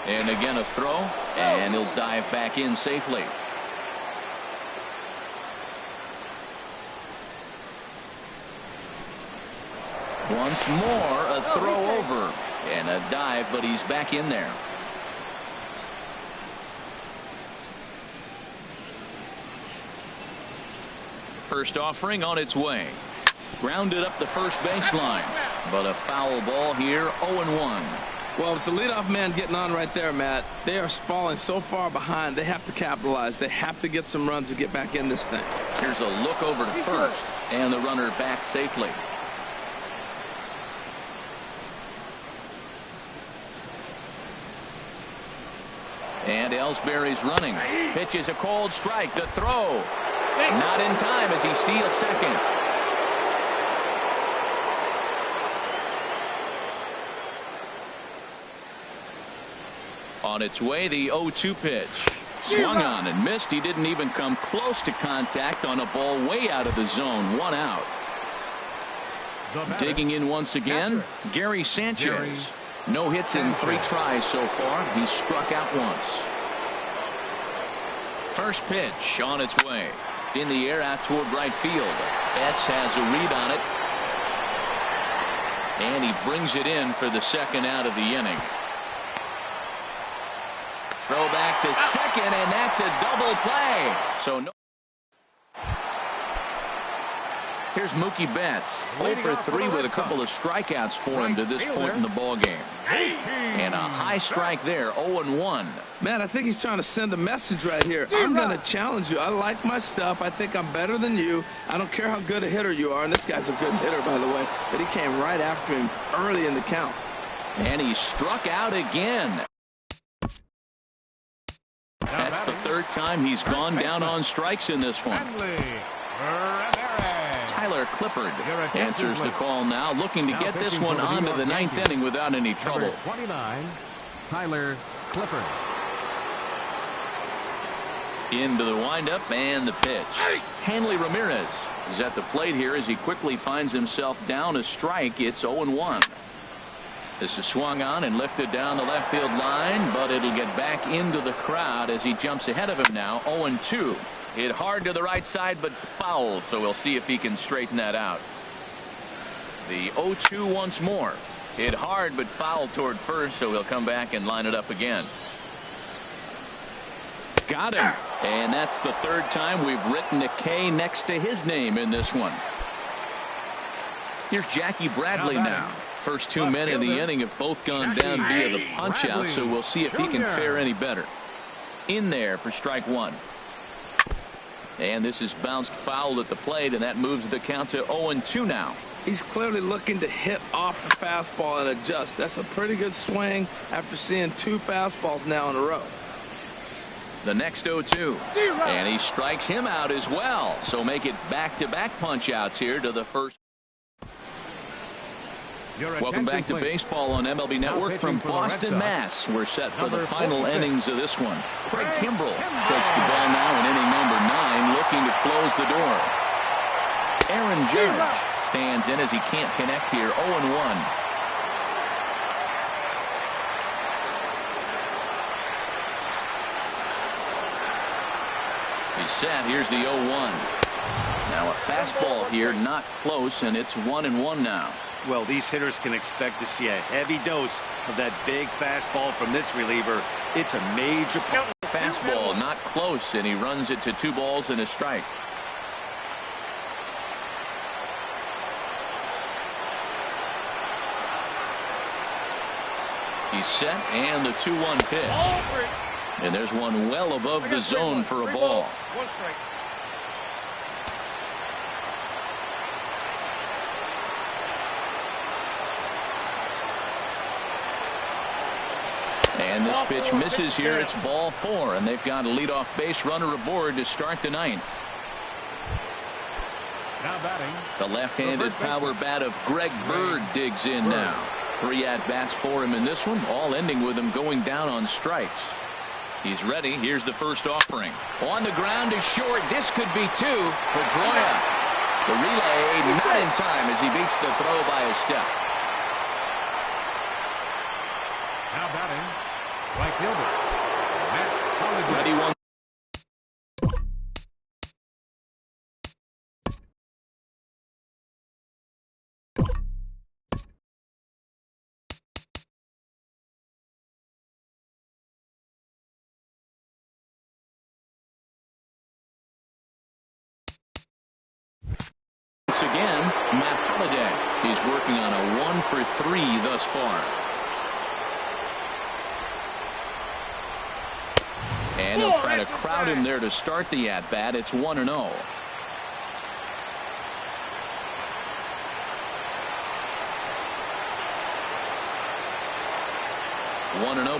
And again a throw, and he'll dive back in safely. Once more a throw over and a dive, but he's back in there. First offering on its way. Grounded up the first baseline, but a foul ball here. 0-1. Well, with the leadoff man getting on right there, Matt, they are falling so far behind. They have to capitalize. They have to get some runs to get back in this thing. Here's a look over to first, and the runner back safely. And Ellsbury's running. Pitch is a cold strike. The throw. Not in time as he steals second. On its way, the 0-2 pitch. Swung on and missed. He didn't even come close to contact on a ball way out of the zone. 1 out. Digging in once again, Gary Sanchez. No hits in 3 tries so far. He's struck out once. First pitch on its way. In the air out toward right field. Betts has a read on it. And he brings it in for the second out of the inning. Throw back to second, and that's a double play. So no. Here's Mookie Betts, 0 for 3 with a couple of strikeouts for him to this point in the ballgame. And a high strike there, 0-1. Man, I think he's trying to send a message right here. I'm going to challenge you. I like my stuff. I think I'm better than you. I don't care how good a hitter you are. And this guy's a good hitter, by the way. But he came right after him early in the count. And he struck out again. That's the third time he's gone down on strikes in this one. Tyler Clippard answers the call now, looking to get this one onto the ninth inning without any trouble. 29, Tyler Clippard. Into the windup and the pitch. Hanley Ramirez is at the plate here as he quickly finds himself down a strike. It's 0-1. This is swung on and lifted down the left field line, but it'll get back into the crowd as he jumps ahead of him now. 0-2. Hit hard to the right side, but foul, so we'll see if he can straighten that out. The 0-2 once more. Hit hard, but foul toward first, so he'll come back and line it up again. Got him. And that's the third time we've written a K next to his name in this one. Here's Jackie Bradley now. First 2 men in the inning have both gone down via the punch out, so we'll see if he can fare any better. In there for strike one. And this is bounced foul at the plate, and that moves the count to 0-2 now. He's clearly looking to hit off the fastball and adjust. That's a pretty good swing after seeing 2 fastballs now in a row. The next 0-2. And he strikes him out as well. So make it back-to-back punch outs here to the first. Welcome back to baseball on MLB Network from Boston, Mass. We're set for the final innings of this one. Craig Kimbrell takes the ball now in inning number 9, looking to close the door. Aaron Judge stands in as he can't connect here. 0-1. He's set. Here's the 0-1. Now a fastball here, not close, and it's 1-1 now. Well, these hitters can expect to see a heavy dose of that big fastball from this reliever. It's a major fastball, not close, and he runs it to 2 balls and a strike. He's set, and the 2-1 pitch. And there's one well above the zone for a ball. 1 strike. And this pitch misses here. It's ball 4, and they've got a leadoff base runner aboard to start the 9th. Now batting. The left-handed power bat of Greg Bird digs in now. 3 at-bats for him in this one, all ending with him going down on strikes. He's ready. Here's the first offering. On the ground is short. This could be 2. Pedroia. The relay not in time as he beats the throw by a step. Now batting, right fielder. Matt Ready, 1. Once again, Matt Holliday. He's working on a 1 for 3 thus far. And he'll try to crowd him there to start the at-bat. It's 1-0.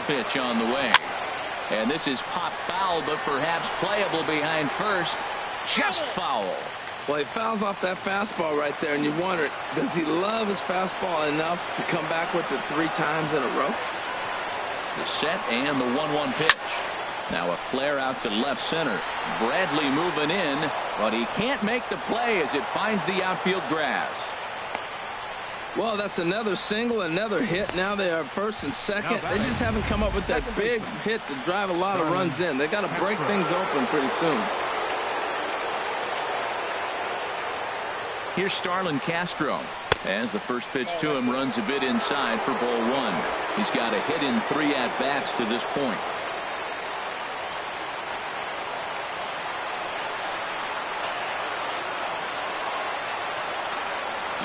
Pitch on the way. And this is pop foul, but perhaps playable behind first. Just foul. Well, he fouls off that fastball right there, and you wonder, does he love his fastball enough to come back with it 3 times in a row? The set and the 1-1 pitch. Now a flare out to left center. Bradley moving in, but he can't make the play as it finds the outfield grass. Well, that's another single, another hit. Now they are first and second. They just haven't come up with that big hit to drive a lot of runs in. They got to break things open pretty soon. Here's Starlin Castro as the first pitch to him runs a bit inside for ball 1. He's got a hit in 3 at-bats to this point.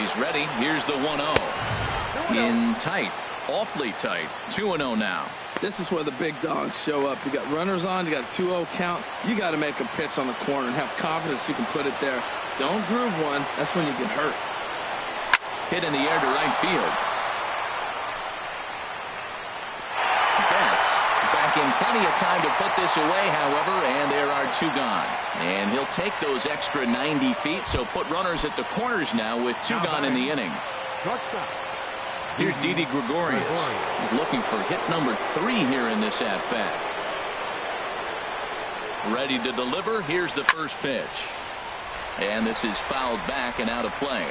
He's ready. Here's the 1-0. In tight. Awfully tight. 2-0 now. This is where the big dogs show up. You got runners on. You got a 2-0 count. You got to make a pitch on the corner and have confidence you can put it there. Don't groove one. That's when you get hurt. Hit in the air to right field. Betts back in plenty of time to put this away, however, and there are 2 gone. And he'll take those extra 90 feet, so put runners at the corners now with 2 gone in the inning. Shortstop. Here's Didi Gregorius. He's looking for hit number 3 here in this at-bat. Ready to deliver. Here's the first pitch. And this is fouled back and out of play.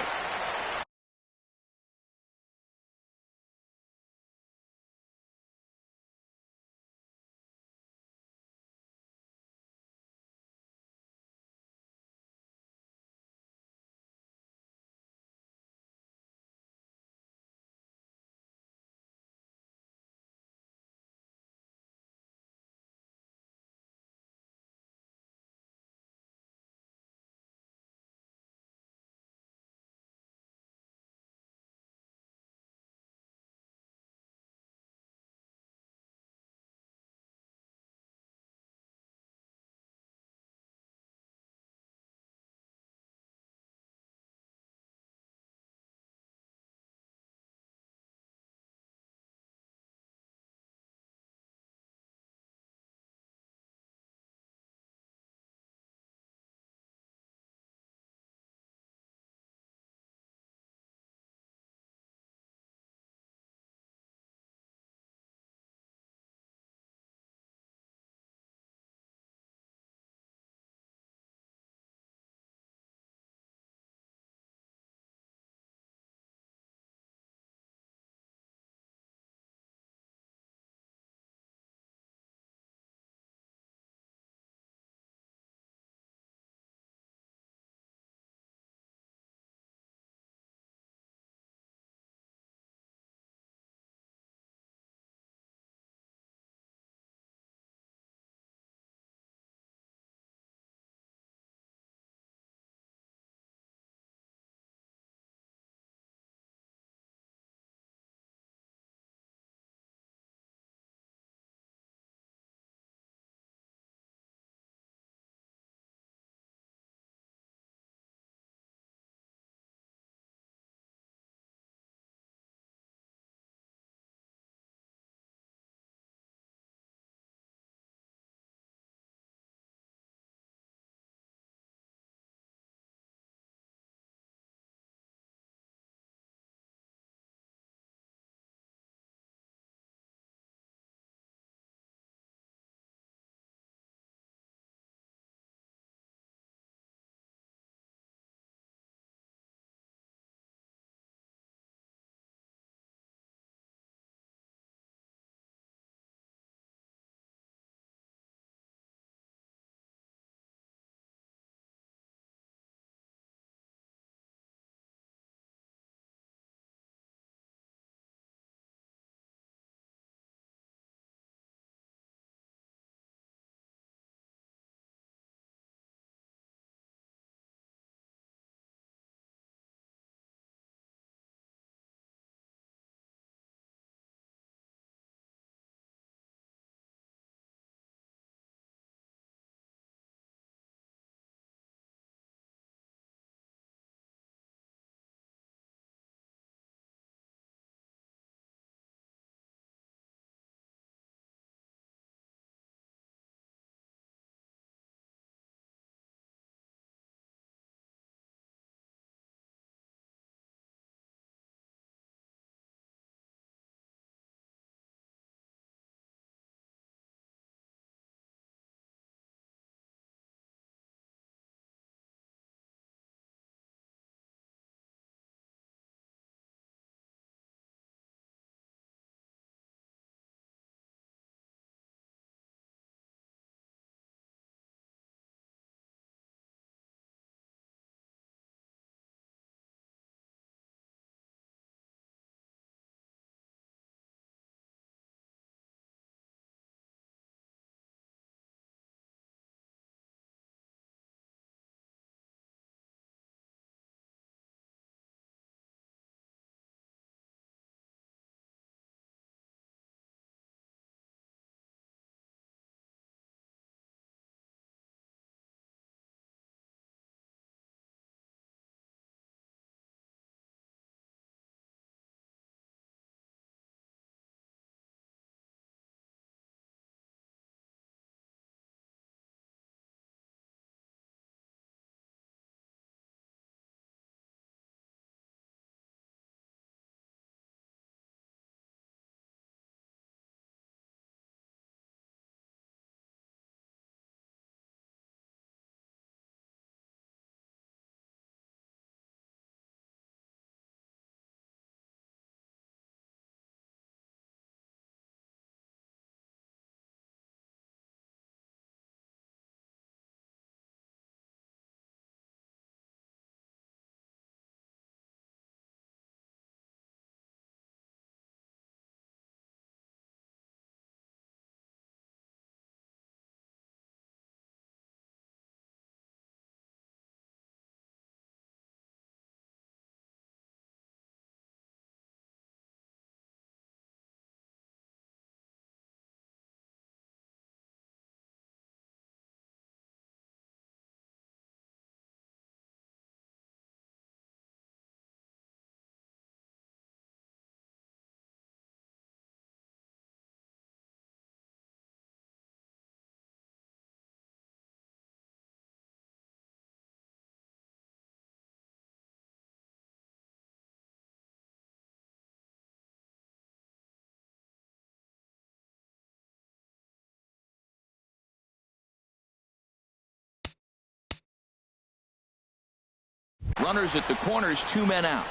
Runners at the corners, 2 men out.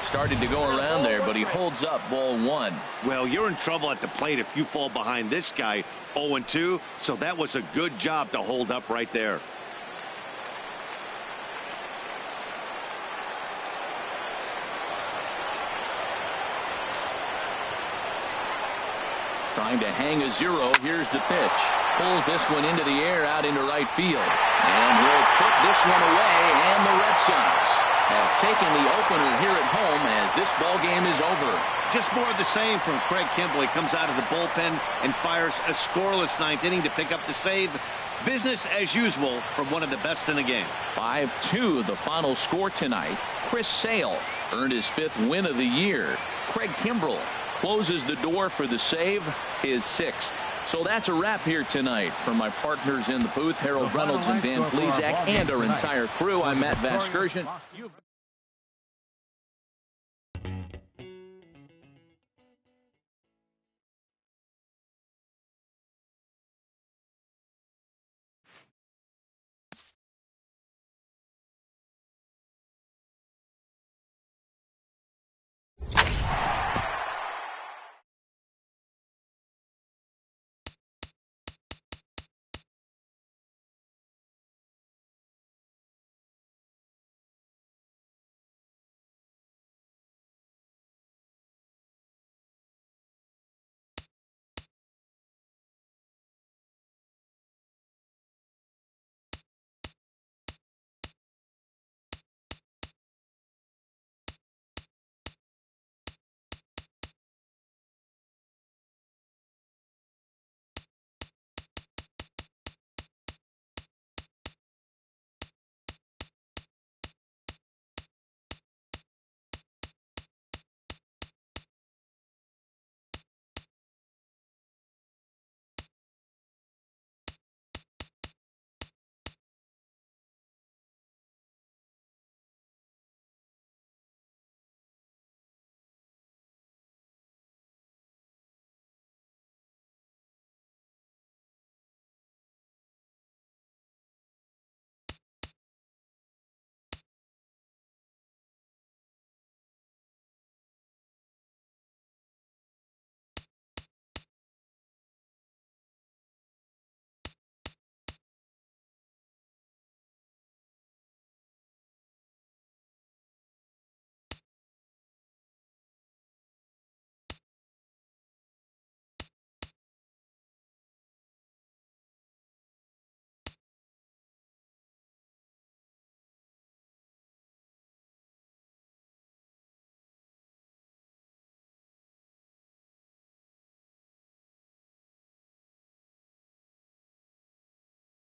Started to go around there, but he holds up ball 1. Well, you're in trouble at the plate if you fall behind this guy 0-2, so that was a good job to hold up right there. Trying to hang a 0. Here's the pitch. Pulls this one into the air out into right field. And he'll put this one away, and the Red Sox have taken the opener here at home as this ball game is over. Just more of the same from Craig Kimbrel. He comes out of the bullpen and fires a scoreless 9th inning to pick up the save. Business as usual from one of the best in the game. 5-2 the final score tonight. Chris Sale earned his 5th win of the year. Craig Kimbrel closes the door for the save, his 6th. So that's a wrap here tonight. From my partners in the booth, Harold Reynolds and Dan Plesac, and our entire crew, I'm Matt Vasgersian.